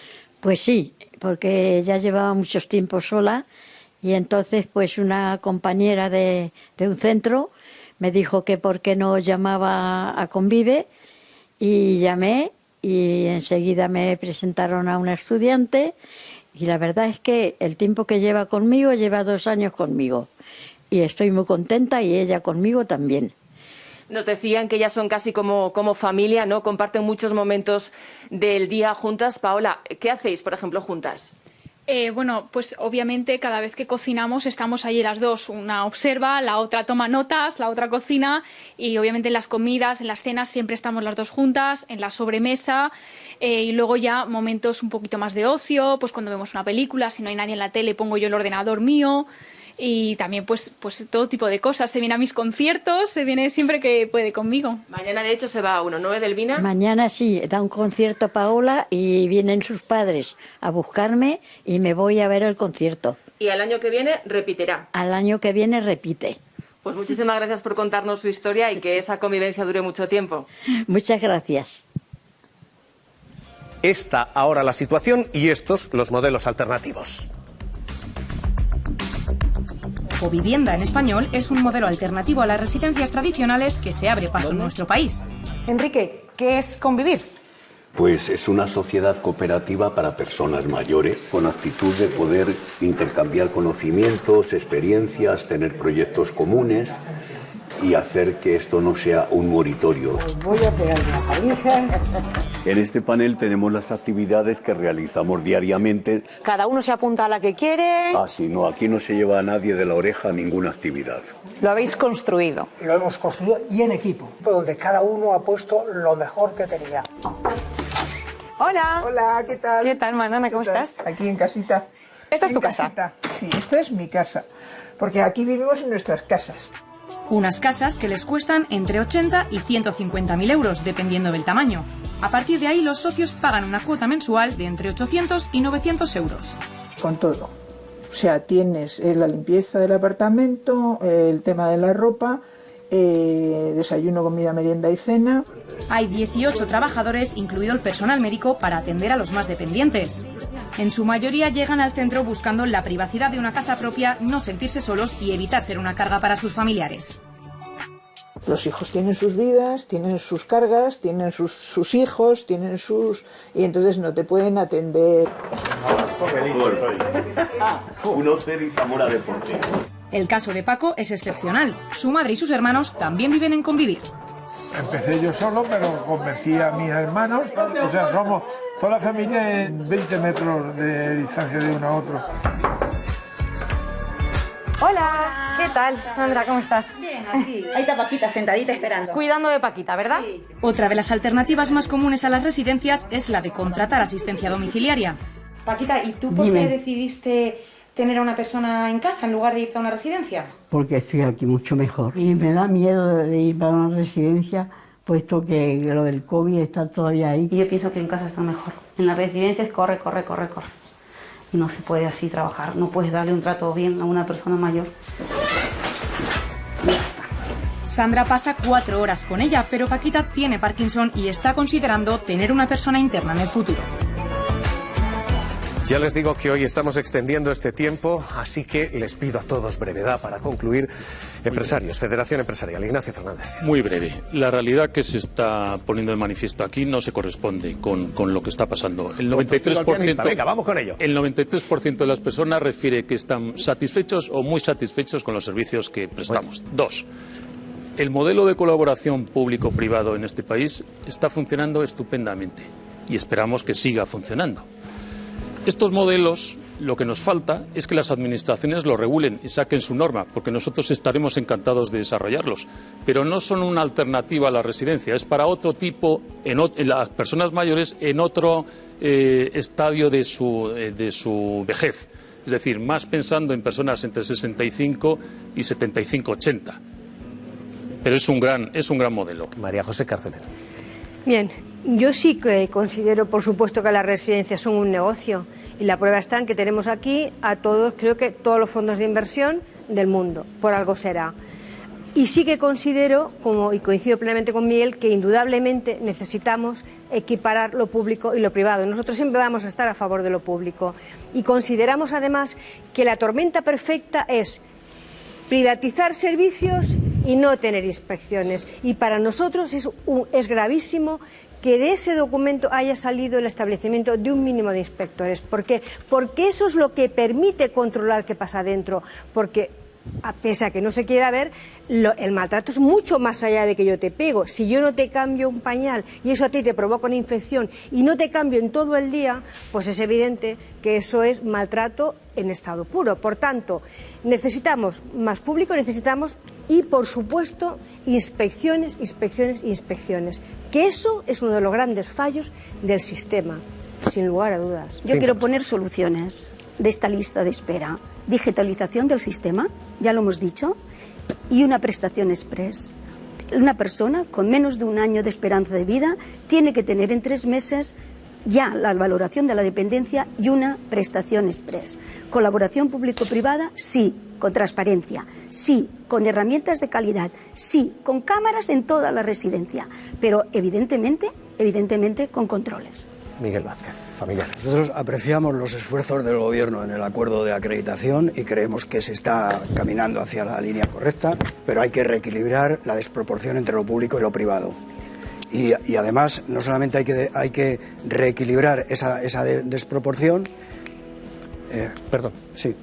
Pues sí, porque ya llevaba muchos tiempos sola y entonces pues una compañera de un centro me dijo que por qué no llamaba a Convive, y llamé y enseguida me presentaron a una estudiante, y la verdad es que el tiempo que lleva conmigo, lleva 2 años conmigo y estoy muy contenta, y ella conmigo también. Nos decían que ellas son casi como familia, ¿no? Comparten muchos momentos del día juntas. Paola, ¿qué hacéis, por ejemplo, juntas? Bueno, pues obviamente cada vez que cocinamos estamos allí las dos. Una observa, la otra toma notas, la otra cocina, y obviamente en las comidas, en las cenas siempre estamos las dos juntas, en la sobremesa, y luego ya momentos un poquito más de ocio, pues cuando vemos una película, si no hay nadie en la tele pongo yo el ordenador mío. y también pues todo tipo de cosas. Se viene a mis conciertos, se viene siempre que puede conmigo. Mañana de hecho se va a uno, ¿no, Edelvina? Mañana sí, da un concierto Paola y vienen sus padres a buscarme y me voy a ver el concierto. Y al año que viene repetirá. Al año que viene repite. Pues muchísimas gracias por contarnos su historia y que esa convivencia dure mucho tiempo. Muchas gracias. Esta ahora la situación y estos los modelos alternativos. Covivienda en español es un modelo alternativo a las residencias tradicionales que se abre paso en nuestro país. Enrique, ¿qué es convivir? Pues es una sociedad cooperativa para personas mayores con actitud de poder intercambiar conocimientos, experiencias, tener proyectos comunes y hacer que esto no sea un moritorio. Os voy a pegar una paliza. En este panel tenemos las actividades que realizamos diariamente. Cada uno se apunta a la que quiere. Sí, no, aquí no se lleva a nadie de la oreja a ninguna actividad. Lo habéis construido. Lo hemos construido y en equipo, donde cada uno ha puesto lo mejor que tenía. Hola. Hola, ¿qué tal? ¿Qué tal, Manana? ¿Cómo estás? Aquí en casita. ¿Esta es tu casa? Sí, esta es mi casa, porque aquí vivimos en nuestras casas. Unas casas que les cuestan entre 80 y 150.000 euros, dependiendo del tamaño. A partir de ahí, los socios pagan una cuota mensual de entre 800 y 900 euros. Con todo. O sea, tienes la limpieza del apartamento, el tema de la ropa, desayuno, comida, merienda y cena. Hay 18 trabajadores, incluido el personal médico, para atender a los más dependientes. En su mayoría llegan al centro buscando la privacidad de una casa propia, no sentirse solos y evitar ser una carga para sus familiares. Los hijos tienen sus vidas, tienen sus cargas, tienen sus hijos, tienen sus... y entonces no te pueden atender. El caso de Paco es excepcional. Su madre y sus hermanos también viven en convivir. Empecé yo solo, pero convencí a mis hermanos, o sea, somos toda la familia en 20 metros de distancia de uno a otro. Hola, ¿qué tal? Sandra, ¿cómo estás? Bien, aquí. Ahí está Paquita sentadita esperando. Cuidando de Paquita, ¿verdad? Sí. Otra de las alternativas más comunes a las residencias es la de contratar asistencia domiciliaria. Paquita, ¿y tú por qué decidiste tener a una persona en casa en lugar de irte a una residencia? Porque estoy aquí mucho mejor. Y me da miedo de ir para una residencia, puesto que lo del COVID está todavía ahí. Y yo pienso que en casa está mejor. En las residencias corre. Y no se puede así trabajar. No puedes darle un trato bien a una persona mayor. Sandra pasa 4 horas con ella, pero Paquita tiene Parkinson y está considerando tener una persona interna en el futuro. Ya les digo que hoy estamos extendiendo este tiempo, así que les pido a todos brevedad para concluir. Empresarios, Federación Empresarial, Ignacio Fernández. Muy breve. La realidad que se está poniendo de manifiesto aquí no se corresponde con lo que está pasando. El 93%, venga, vamos con ello. El 93% de las personas refiere que están satisfechos o muy satisfechos con los servicios que prestamos. Bueno. 2. El modelo de colaboración público-privado en este país está funcionando estupendamente y esperamos que siga funcionando. Estos modelos, lo que nos falta es que las administraciones lo regulen y saquen su norma, porque nosotros estaremos encantados de desarrollarlos. Pero no son una alternativa a la residencia, es para otro tipo, en las personas mayores, en otro estadio de su vejez. Es decir, más pensando en personas entre 65 y 75-80. Pero es un gran modelo. María José Cárcener. Bien, yo sí que considero, por supuesto, que las residencias son un negocio. Y la prueba está en que tenemos aquí a todos, creo que todos los fondos de inversión del mundo, por algo será. Y sí que considero, y coincido plenamente con Miguel, que indudablemente necesitamos equiparar lo público y lo privado. Nosotros siempre vamos a estar a favor de lo público. Y consideramos además que la tormenta perfecta es privatizar servicios y no tener inspecciones. Y para nosotros es gravísimo que de ese documento haya salido el establecimiento de un mínimo de inspectores. ¿Por qué? Porque eso es lo que permite controlar qué pasa dentro. Porque, pese a que no se quiera ver, el maltrato es mucho más allá de que yo te pego. Si yo no te cambio un pañal y eso a ti te provoca una infección y no te cambio en todo el día, pues es evidente que eso es maltrato en estado puro. Por tanto, necesitamos más público, necesitamos y, por supuesto, inspecciones. Que eso es uno de los grandes fallos del sistema, sin lugar a dudas. Yo quiero poner soluciones de esta lista de espera digitalización del sistema, ya lo hemos dicho, y una prestación express. Una persona con menos de un año de esperanza de vida tiene que tener en 3 meses ya la valoración de la dependencia y una prestación express. Colaboración público-privada, sí, con transparencia, sí, con herramientas de calidad, sí, con cámaras en toda la residencia, pero evidentemente con controles. Miguel Vázquez, familiares. Nosotros apreciamos los esfuerzos del Gobierno en el acuerdo de acreditación y creemos que se está caminando hacia la línea correcta, pero hay que reequilibrar la desproporción entre lo público y lo privado. Y además, no solamente hay que reequilibrar esa desproporción. Perdón. Sí.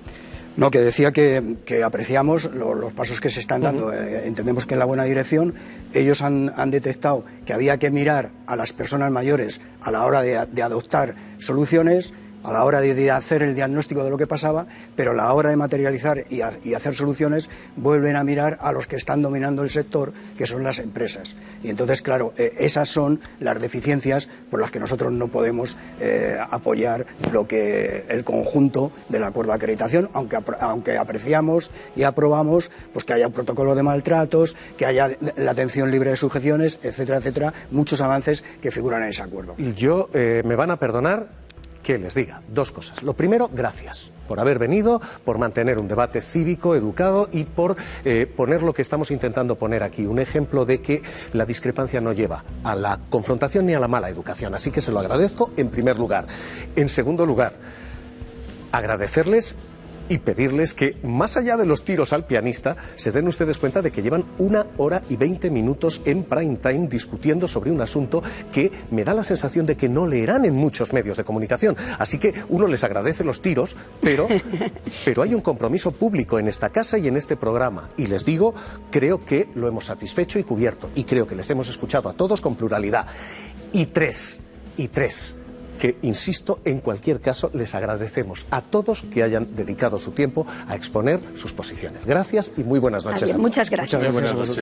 No, que decía que apreciamos los pasos que se están dando. Entendemos que en la buena dirección. Ellos han detectado que había que mirar a las personas mayores a la hora de adoptar soluciones, a la hora de hacer el diagnóstico de lo que pasaba, pero a la hora de materializar y hacer soluciones vuelven a mirar a los que están dominando el sector, que son las empresas. Y entonces, claro, esas son las deficiencias por las que nosotros no podemos apoyar el conjunto del acuerdo de acreditación, aunque apreciamos y aprobamos pues que haya un protocolo de maltratos, que haya la atención libre de sujeciones, etcétera, etcétera, muchos avances que figuran en ese acuerdo. Y yo, me van a perdonar que les diga 2 cosas. Lo primero, gracias por haber venido, por mantener un debate cívico, educado y por poner lo que estamos intentando poner aquí, un ejemplo de que la discrepancia no lleva a la confrontación ni a la mala educación. Así que se lo agradezco en primer lugar. En segundo lugar, agradecerles y pedirles que, más allá de los tiros al pianista, se den ustedes cuenta de que llevan 1 hora y 20 minutos en prime time discutiendo sobre un asunto que me da la sensación de que no leerán en muchos medios de comunicación. Así que uno les agradece los tiros, pero hay un compromiso público en esta casa y en este programa. Y les digo, creo que lo hemos satisfecho y cubierto. Y creo que les hemos escuchado a todos con pluralidad. Y tres, que, insisto, en cualquier caso, les agradecemos a todos que hayan dedicado su tiempo a exponer sus posiciones. Gracias y muy buenas noches. Muchas gracias. Muchas gracias.